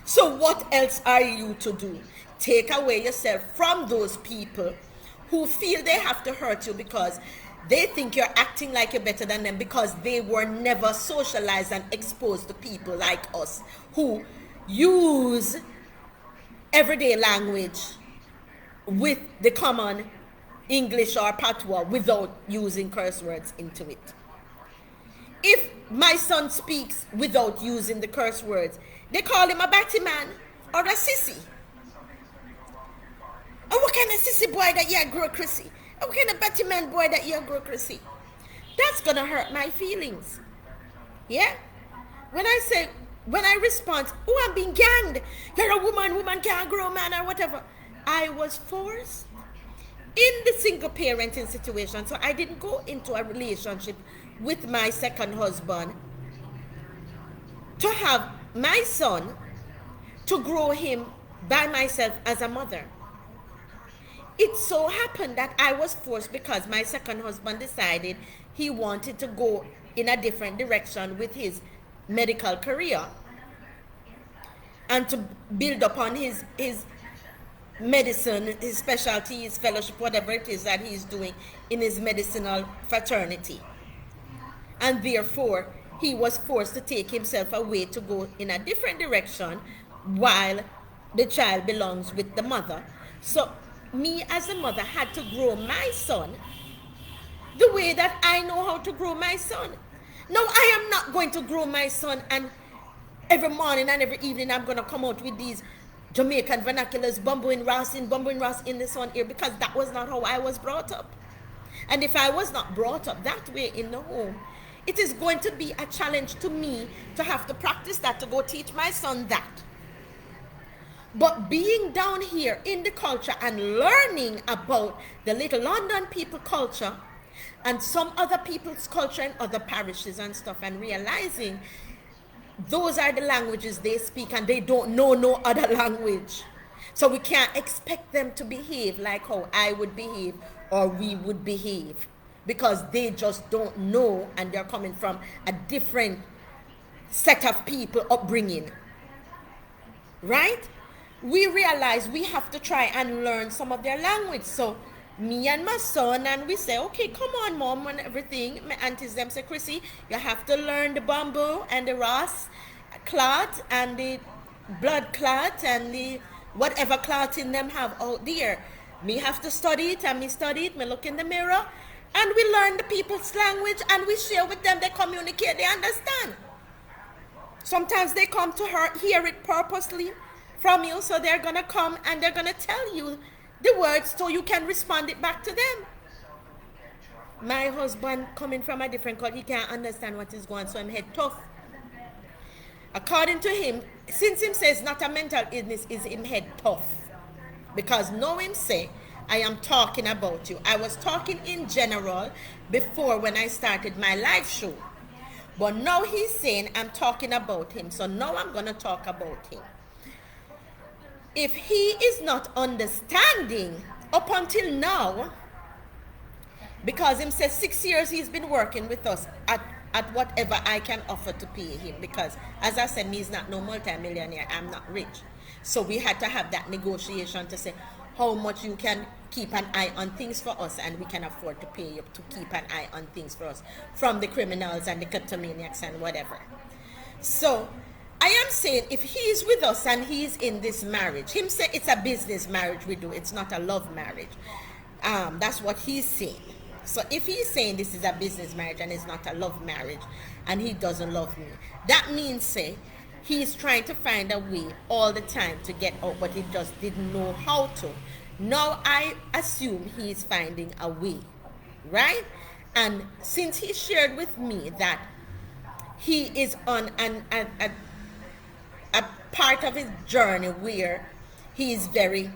So what else are you to do? Take away yourself from those people who feel they have to hurt you because they think you're acting like you're better than them, because they were never socialized and exposed to people like us who use everyday language with the common English or patois without using curse words into it. If my son speaks without using the curse words, they call him a batty man or a sissy. Oh, what kind of sissy boy that you grow Chrissy? Oh, what kind of batty man boy that you grow Chrissy? That's gonna hurt my feelings. Yeah? When I respond, oh, I'm being ganged. You're a woman can't grow man or whatever. I was forced in the single parenting situation. So I didn't go into a relationship with my second husband to have my son, to grow him by myself as a mother. It so happened that I was forced because my second husband decided he wanted to go in a different direction with his medical career and to build upon his medicine, his specialty, his fellowship, whatever it is that he's doing in his medicinal fraternity. And therefore, he was forced to take himself away to go in a different direction while the child belongs with the mother. So me as a mother had to grow my son the way that I know how to grow my son. Now, I am not going to grow my son and every morning and every evening I'm going to come out with these Jamaican vernaculars, bumbling Ross in the sun ear, because that was not how I was brought up. And if I was not brought up that way in the home, it is going to be a challenge to me to have to practice that, to go teach my son that. But being down here in the culture and learning about the Little London people culture and some other people's culture in other parishes and stuff, and realizing those are the languages they speak and they don't know no other language. So we can't expect them to behave like how I would behave or we would behave, because they just don't know and they're coming from a different set of people upbringing. Right? We realize we have to try and learn some of their language. So me and my son, and we say, okay, come on, mom, and everything. My aunties them say, Chrissy, you have to learn the bamboo and the Ross clot and the blood clot and the whatever clot in them have out there. Me have to study it, and me study it, me look in the mirror, and we learn the people's language and we share with them, they communicate, they understand. Sometimes they come to hear it purposely from you, so they're gonna come and they're gonna tell you the words so you can respond it back to them. My husband coming from a different culture, he can't understand what is going on, so I'm head tough. According to him, since him says not a mental illness, is him head tough. Because know him say, I am talking about you. I was talking in general before when I started my live show. But now he's saying I'm talking about him. So now I'm going to talk about him. If he is not understanding up until now, because him says 6 years he's been working with us at whatever I can offer to pay him, because as I said, he's not no multi-millionaire, I'm not rich. So we had to have that negotiation to say how much you can keep an eye on things for us, and we can afford to pay you to keep an eye on things for us from the criminals and the kleptomaniacs and whatever. So I am saying, if he's with us and he's in this marriage, him say it's a business marriage we do, it's not a love marriage. That's what he's saying. So if he's saying this is a business marriage and it's not a love marriage, and he doesn't love me, that means, say, he's trying to find a way all the time to get out, but he just didn't know how to. Now I assume he's finding a way, right? And since he shared with me that he is on a part of his journey where he is very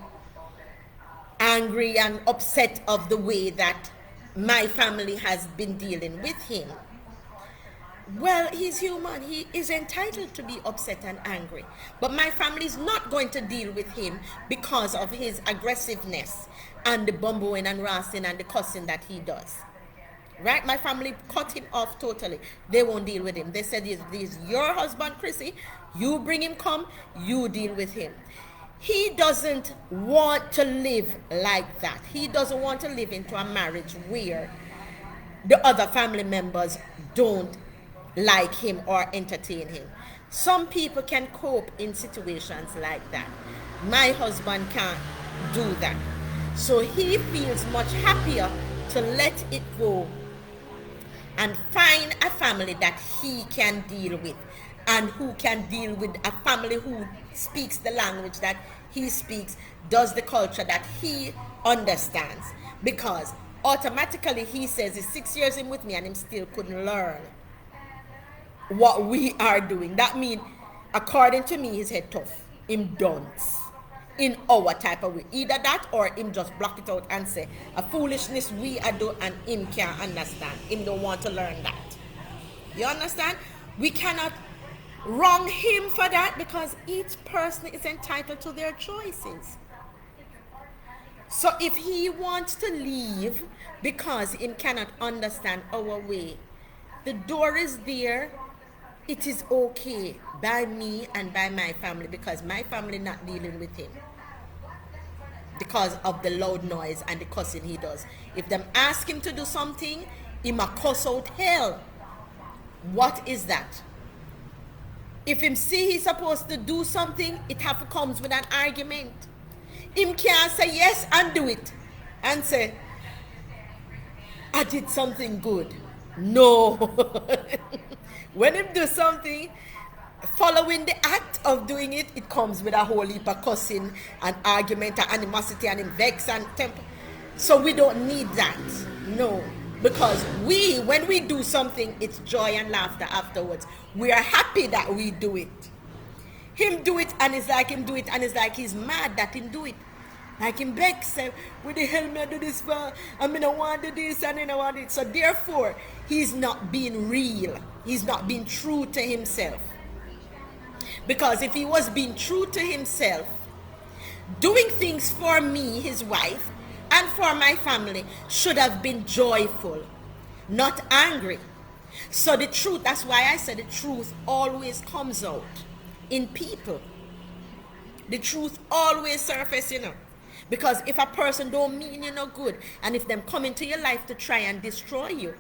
angry and upset of the way that my family has been dealing with him, Well, he's human. He is entitled to be upset and angry. But my family is not going to deal with him because of his aggressiveness and the bumbling and rassing and the cussing that he does. Right? My family cut him off totally. They won't deal with him. They said, "This is your husband, Chrissy. You bring him, come, you deal with him." He doesn't want to live like that. He doesn't want to live into a marriage where the other family members don't like him or entertain him. Some people can cope in situations like that. My husband can't do that. So he feels much happier to let it go and find a family that he can deal with, and who can deal with a family who speaks the language that he speaks, does the culture that he understands. Because automatically he says he's 6 years in with me and him still couldn't learn what we are doing. That means, according to me, his head tough. Him dunce in our type of way. Either that or him just block it out and say a foolishness we are do and him can't understand. Him don't want to learn that. You understand? We cannot wrong him for that, because each person is entitled to their choices. So if he wants to leave because he cannot understand our way, the door is there. It is okay by me and by my family, because my family not dealing with him because of the loud noise and the cussing he does. If them ask him to do something, he might cuss out hell. What is that? If him see he's supposed to do something, it have to comes with an argument. Him can't say yes and do it and say, "I did something good." No. When him do something, following the act of doing it, it comes with a whole heap of cussing and argument and animosity and vex and temper. So we don't need that. No. Because when we do something, it's joy and laughter afterwards. We are happy that we do it. Him do it and it's like him do it and it's like he's mad that him do it. Like him beg, say, "What the hell me I do this for? I mean I want to do this and then I want it." So therefore, he's not being real. He's not being true to himself. Because if he was being true to himself, doing things for me, his wife, and for my family should have been joyful, not angry. So the truth, that's why I said the truth always comes out in people. The truth always surfaces, Because if a person don't mean you no good, and if them come into your life to try and destroy you,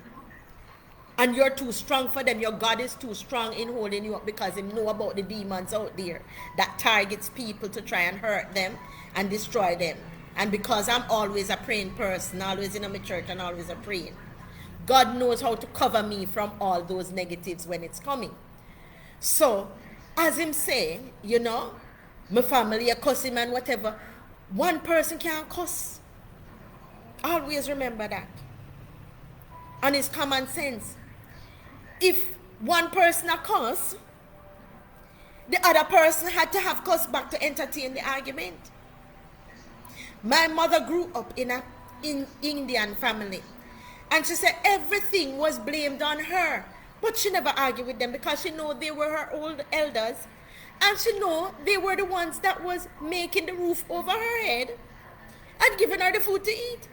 and you're too strong for them, your God is too strong in holding you up, because him know about the demons out there that targets people to try and hurt them and destroy them. And because I'm always a praying person, always in my church and always a praying, God knows how to cover me from all those negatives when it's coming. So, as him saying, my family a cuss him and whatever, one person can't cuss. Always remember that. And it's common sense. If one person a cuss, the other person had to have cuss back to entertain the argument. My mother grew up in an Indian family, and she said everything was blamed on her, but she never argued with them because she know they were her old elders, and she know they were the ones that was making the roof over her head and giving her the food to eat.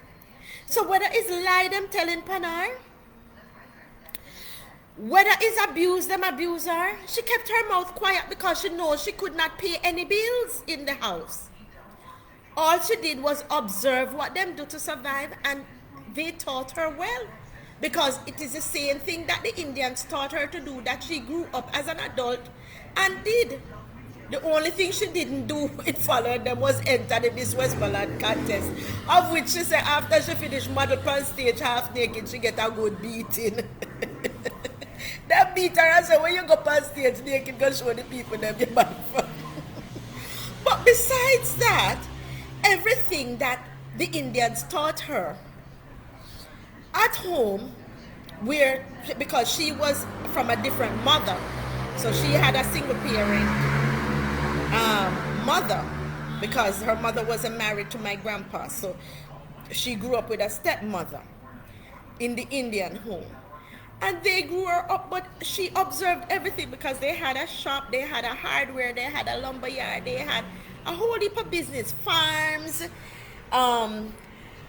So whether it's lie them telling Panar, whether it's abuse them abuse her, she kept her mouth quiet because she knows she could not pay any bills in the house. All she did was observe what them do to survive, and they taught her well, because it is the same thing that the Indians taught her to do, that she grew up as an adult and did. The only thing she didn't do in following them was enter the Miss Westmoreland contest, of which she said after she finished model on stage half naked, she get a good beating. That beat her and said, when you go on stage naked, go show the people them your body. But besides that, everything that the Indians taught her at home, because she was from a different mother, so she had a single parent mother, because her mother wasn't married to my grandpa, so she grew up with a stepmother in the Indian home. And they grew her up, but she observed everything because they had a shop, they had a hardware, they had a lumber yard, they had a whole heap of business, farms. Um,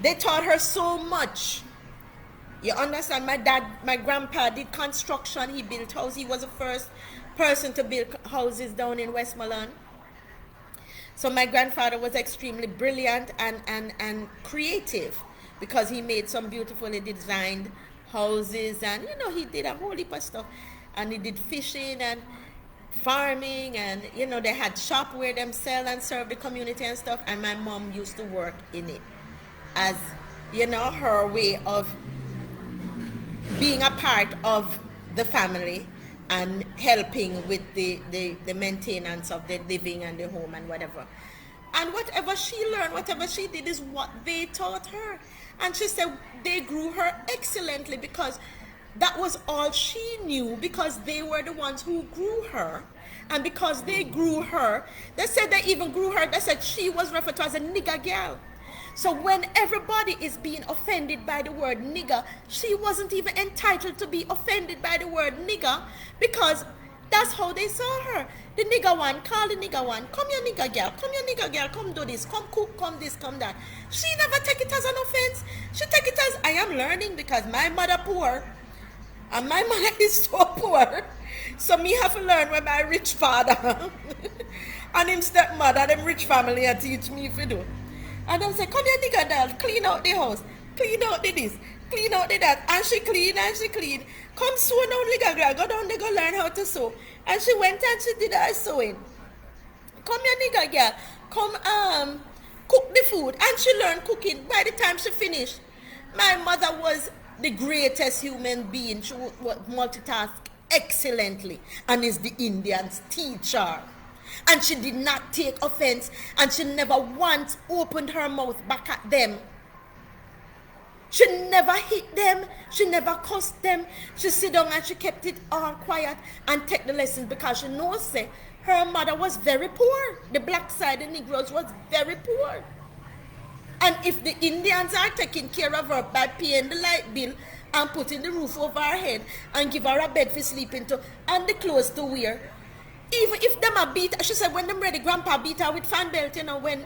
they taught her so much. You understand? My grandpa did construction. He built houses. He was the first person to build houses down in Westmoreland. So my grandfather was extremely brilliant and creative because he made some beautifully designed houses, and he did a whole heap of stuff. And he did fishing and farming, and they had shop where them sell and serve the community and stuff, and my mom used to work in it as her way of being a part of the family and helping with the maintenance of the living and the home and whatever. And whatever she learned, whatever she did is what they taught her. And she said they grew her excellently because that was all she knew, because they were the ones who grew her. And because they grew her, they said they even grew her, they said she was referred to as a nigger girl. So when everybody is being offended by the word nigger, she wasn't even entitled to be offended by the word nigger, because that's how they saw her. The nigger one, call the nigger one, come here nigger girl, come here nigger girl, come do this, come cook, come this, come that. She never take it as an offense. She take it as, I am learning because my mother poor, and my mother is so poor. So me have to learn when my rich father and him stepmother, them rich family, teach me if you do. And them say, come here nigger girl, clean out the house, clean out the this, clean out the that. And she clean and she clean. Come sew down nigger girl, go down there, go learn how to sew. And she went and she did her sewing. Come here nigger girl, come cook the food. And she learned cooking. By the time she finished, my mother was the greatest human being. She would multitask excellently and is the Indian's teacher. And she did not take offense, and she never once opened her mouth back at them. She never hit them, she never cussed them. She sit down and she kept it all quiet and take the lessons, because she knows say her mother was very poor. The black side, the Negroes, was very poor. And if the Indians are taking care of her by paying the light bill and putting the roof over her head and give her a bed for sleep into and the clothes to wear, even if them are beat, she said when them ready, grandpa beat her with fan belt, when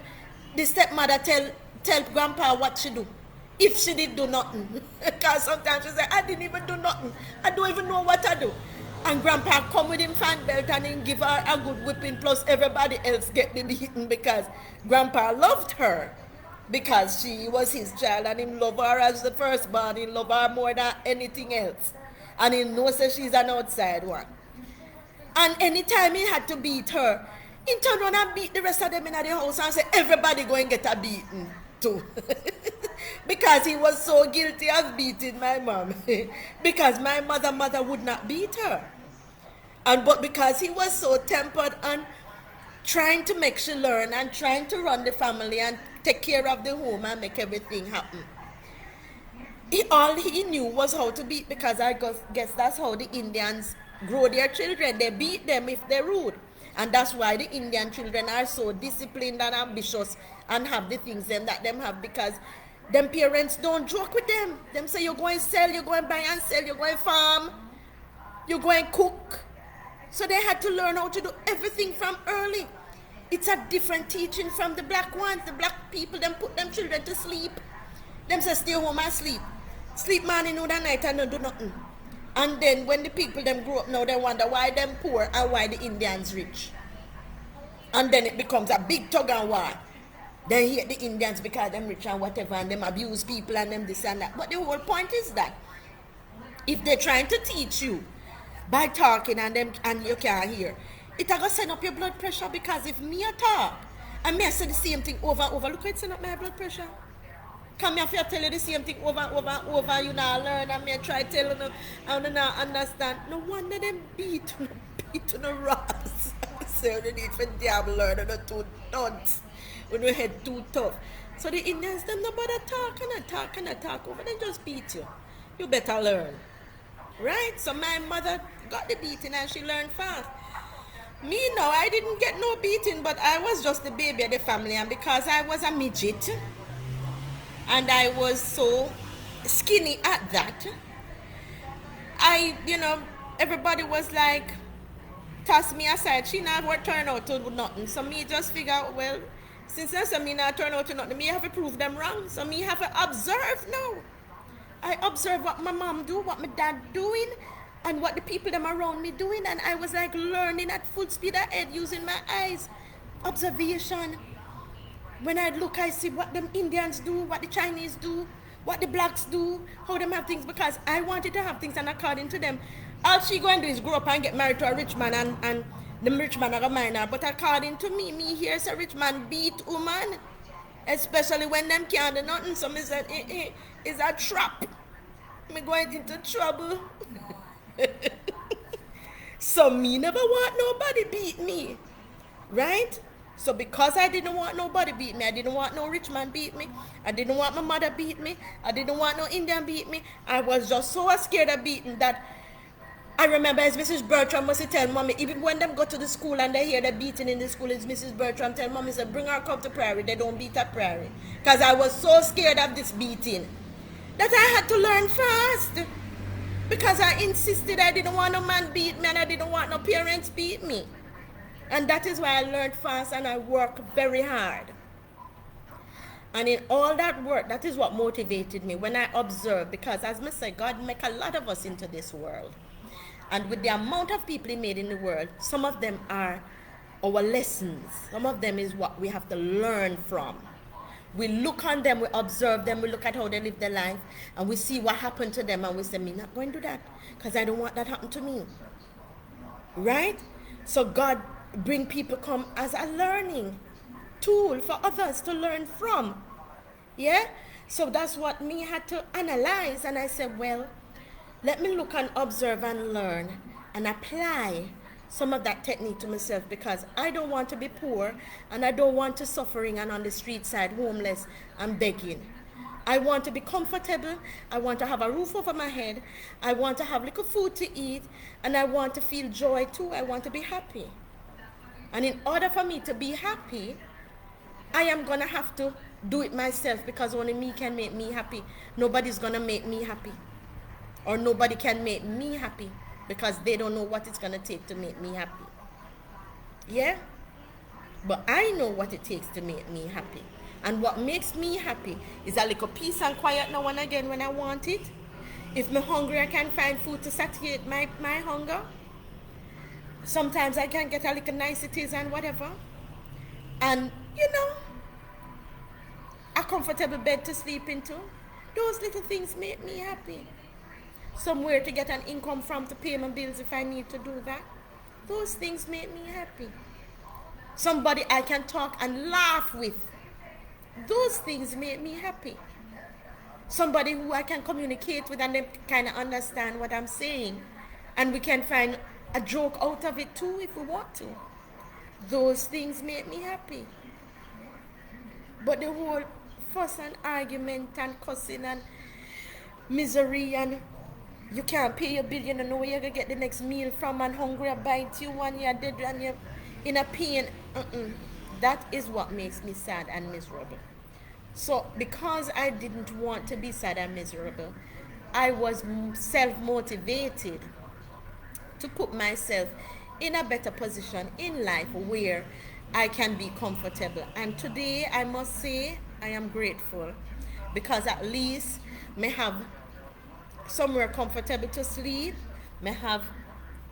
the stepmother tell grandpa what she do. If she did do nothing. Because sometimes she said, I didn't even do nothing. I don't even know what I do. And grandpa come with him fan belt and him give her a good whipping, plus everybody else get the beating, because grandpa loved her. Because she was his child and him love her as the firstborn. He love her more than anything else. And he knows that she's an outside one. And anytime he had to beat her, he turned around and beat the rest of them in the house and said, everybody go and get a beating too. Because he was so guilty of beating my mom. Because my mother would not beat her. But because he was so tempered and trying to make she learn and trying to run the family and take care of the home and make everything happen, all he knew was how to beat, because I guess that's how the Indians grow their children. They beat them if they're rude. And that's why the Indian children are so disciplined and ambitious and have the things that them have, because them parents don't joke with them. Them say, you're going to sell, you're going to buy and sell, you're going to farm, you're going to cook. So they had to learn how to do everything from early. It's a different teaching from the black ones. The black people, them put them children to sleep. Them say, stay home and sleep. Sleep morning, noon and night and don't do nothing. And then when the people them grow up now, they wonder why them poor and why the Indians rich. And then it becomes a big tug and war. They hate the Indians because them rich and whatever, and them abuse people and them this and that. But the whole point is that if they're trying to teach you by talking and you can't hear, it will send up your blood pressure. Because if me a talk and me I say the same thing over and over, look how it send up my blood pressure. Come here if I tell you the same thing over and over and over, you not learn, and me I try to tell you and you not understand. No wonder them beat to the rocks. So you need for damn learn and the two nuts when your head too tough. So the Indians them no bother talk over, they just beat you. You better learn. Right? So my mother got the beating and she learned fast. Me no, I didn't get no beating, but I was just the baby of the family, and because I was a midget and I was so skinny at that, everybody was like, toss me aside. She not what turn out to nothing. So me just figure out, well, since that's me not turn out to nothing, me have to prove them wrong. So me have to observe now. I observe what my mom do, what my dad doing, and what the people them around me doing, and I was like learning at full speed ahead using my eyes. Observation. When I look, I see what them Indians do, what the Chinese do, what the blacks do, how them have things, because I wanted to have things, and according to them, all she going to do is grow up and get married to a rich man, and the rich man are a minor. But according to me here's a rich man beat woman, especially when them can't do nothing. So me said, it's a trap. Me going into trouble. So me never want nobody beat me, right? So because I didn't want nobody beat me, I didn't want no rich man beat me, I didn't want my mother beat me, I didn't want no Indian beat me, I was just so scared of beating that I remember as Mrs. Bertram must tell mommy, even when them go to the school and they hear the beating in the school, it's Mrs. Bertram tell mommy, said, bring her come to Prairie, they don't beat at Prairie. Because I was so scared of this beating that I had to learn fast. Because I insisted I didn't want no man beat me and I didn't want no parents beat me. And that is why I learned fast and I worked very hard. And in all that work, that is what motivated me when I observed, because as I say, God make a lot of us into this world. And with the amount of people he made in the world, some of them are our lessons. Some of them is what we have to learn from. We look on them, we observe them, we look at how they live their life, and we see what happened to them, and we say, me not going to do that, because I don't want that happen to me. Right? So God bring people come as a learning tool for others to learn from. Yeah? So that's what me had to analyze, and I said, well, let me look and observe and learn and apply some of that technique to myself, because I don't want to be poor and I don't want to suffering and on the street side homeless and begging. I want to be comfortable, I want to have a roof over my head, I want to have little food to eat, and I want to feel joy too. I want to be happy. And in order for me to be happy, I am going to have to do it myself, because only me can make me happy. Nobody's going to make me happy. Or nobody can make me happy, because they don't know what it's going to take to make me happy. Yeah? But I know what it takes to make me happy. And what makes me happy is a little peace and quiet now and again when I want it. If I'm hungry, I can find food to satisfy my hunger. Sometimes I can get a little niceties and whatever. And, a comfortable bed to sleep into. Those little things make me happy. Somewhere to get an income from to pay my bills if I need to do that. Those things make me happy. Somebody I can talk and laugh with. Those things make me happy. Somebody who I can communicate with and they kind of understand what I'm saying. And we can find a joke out of it too if we want to. Those things make me happy. But the whole fuss and argument and cussing and misery and you can't pay your bill, you don't know where you're going to get the next meal from, and hungry bite you and you're dead and you're in a pain. That is what makes me sad and miserable. So because I didn't want to be sad and miserable, I was self-motivated to put myself in a better position in life where I can be comfortable. And today I must say I am grateful, because at least I have somewhere comfortable to sleep, me have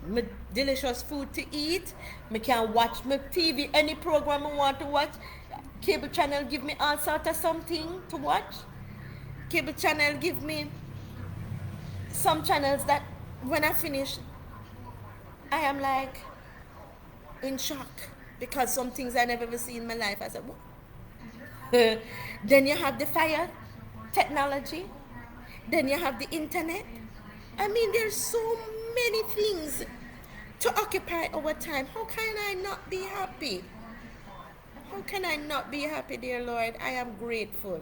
my delicious food to eat, me can watch my TV, any program I want to watch. Cable channel give me all sort of something to watch. Cable channel give me some channels that when I finish, I am like in shock, because some things I never ever seen in my life. I said, what? Then you have the fire technology. Then you have the internet. I mean, there's so many things to occupy our time. How can I not be happy? How can I not be happy, dear Lord? I am grateful.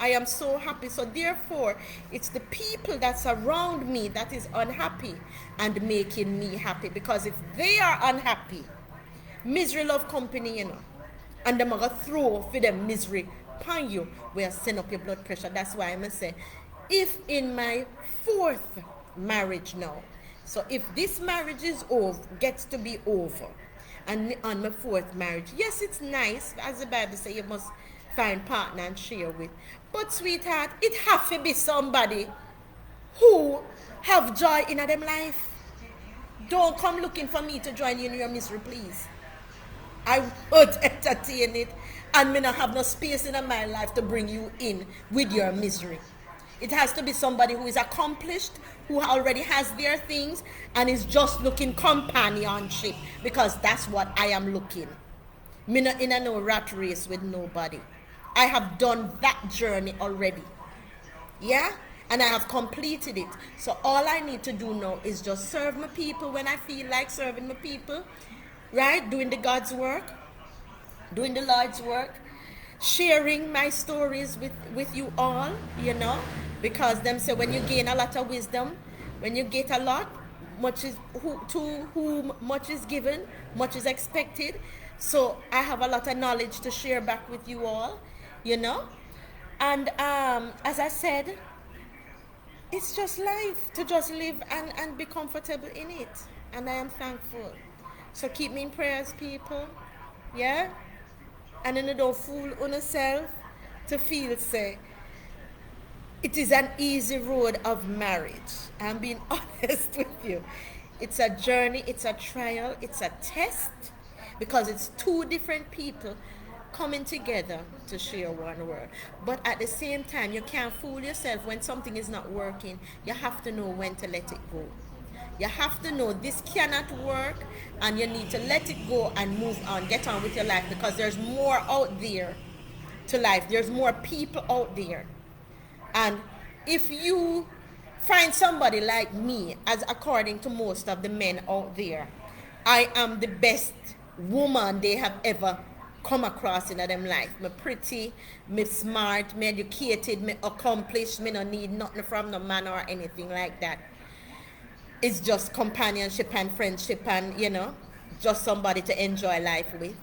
I am so happy. So therefore, it's the people that surround me that is unhappy and making me happy. Because if they are unhappy, misery love company, and they're going to throw for them misery upon you, where send up your blood pressure. That's why I'm going to say, if in my 4th marriage now. So if this marriage is over, gets to be over, and on my fourth marriage, yes, it's nice, as the Bible says, you must find partner and share with. But sweetheart, it have to be somebody who have joy in them life. Don't come looking for me to join you in your misery, please. I would entertain it, and me not have no space in my life to bring you in with your misery. It has to be somebody who is accomplished, who already has their things, and is just looking companionship, because that's what I am looking. Me not in a no rat race with nobody. I have done that journey already. Yeah? And I have completed it. So all I need to do now is just serve my people when I feel like serving my people, right? Doing the God's work, doing the Lord's work, sharing my stories with you all, because them say when you gain a lot of wisdom, when you get a lot, much is to whom much is given, much is expected. So I have a lot of knowledge to share back with you all, you know. And as I said, it's just life to just live and be comfortable in it. And I am thankful. So keep me in prayers, people. Yeah? And then don't fool on yourself to feel say it is an easy road of marriage. I'm being honest with you. It's a journey, it's a trial, it's a test, because it's two different people coming together to share one word. But at the same time, you can't fool yourself when something is not working. You have to know when to let it go. You have to know this cannot work, and you need to let it go and move on, get on with your life, because there's more out there to life. There's more people out there. And if you find somebody like me, as according to most of the men out there, I am the best woman they have ever come across in them life. Me pretty, me smart, me educated, me accomplished, me no need nothing from no man or anything like that. It's just companionship and friendship and, just somebody to enjoy life with.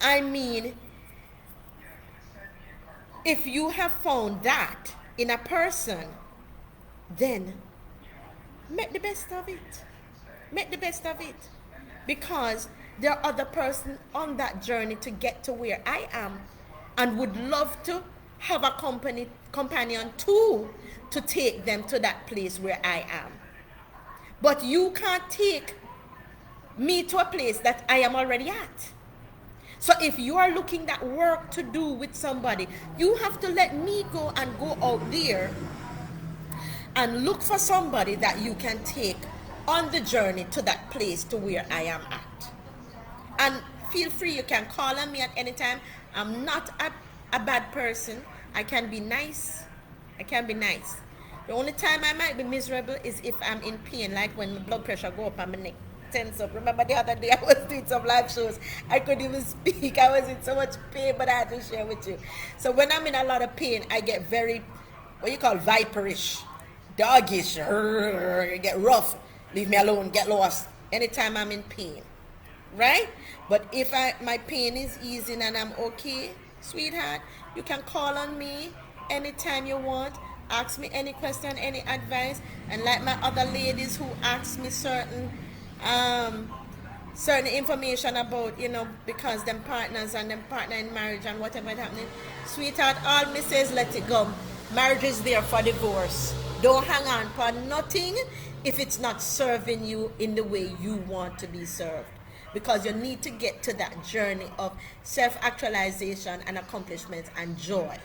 I mean, if you have found that in a person, then make the best of it. Make the best of it. Because there are other persons on that journey to get to where I am, and would love to have a companion too, to take them to that place where I am. But you can't take me to a place that I am already at. So if you are looking at work to do with somebody, you have to let me go and go out there and look for somebody that you can take on the journey to that place to where I am at. And feel free, you can call on me at any time. I'm not a bad person. I can be nice. I can be nice. The only time I might be miserable is if I'm in pain, like when my blood pressure go up and my neck tense up. Remember the other day I was doing some live shows. I couldn't even speak. I was in so much pain, but I had to share with you. So when I'm in a lot of pain, I get very, what you call, viperish, doggish, get rough, leave me alone, get lost. Anytime I'm in pain, right? But if my pain is easing and I'm okay, sweetheart, you can call on me anytime you want. Ask me any question, any advice. And like my other ladies who ask me certain information about, because them partners and them partner in marriage and whatever is happening, sweetheart, all me says let it go. Marriage is there for divorce. Don't hang on for nothing if it's not serving you in the way you want to be served. Because you need to get to that journey of self-actualization and accomplishments and joy.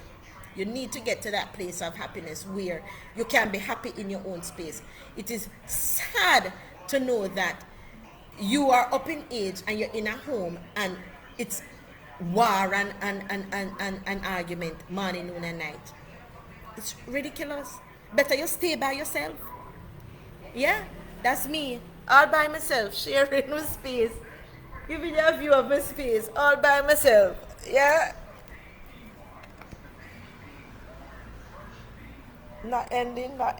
You need to get to that place of happiness where you can be happy in your own space. It is sad to know that you are up in age and you're in a home and it's war and argument morning, noon and night. It's ridiculous. Better you stay by yourself. Yeah, that's me. All by myself, sharing my space. Giving you a view of my space, all by myself. Yeah? Not ending, what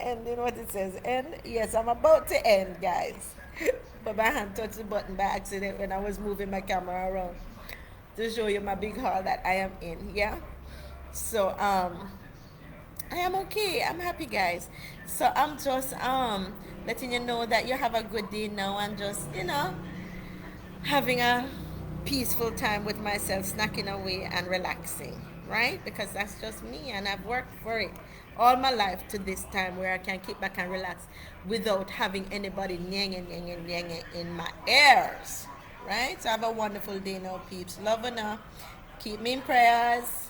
it says. End? Yes, I'm about to end, guys. But my hand touched the button by accident when I was moving my camera around to show you my big hall that I am in. Yeah? So, I am okay. I'm happy, guys. So I'm just letting you know that you have a good day now, and just having a peaceful time with myself, snacking away and relaxing, right? Because that's just me, and I've worked for it all my life to this time where I can kick back and relax without having anybody in my ears, right? So have a wonderful day now, peeps. Love and keep me in prayers.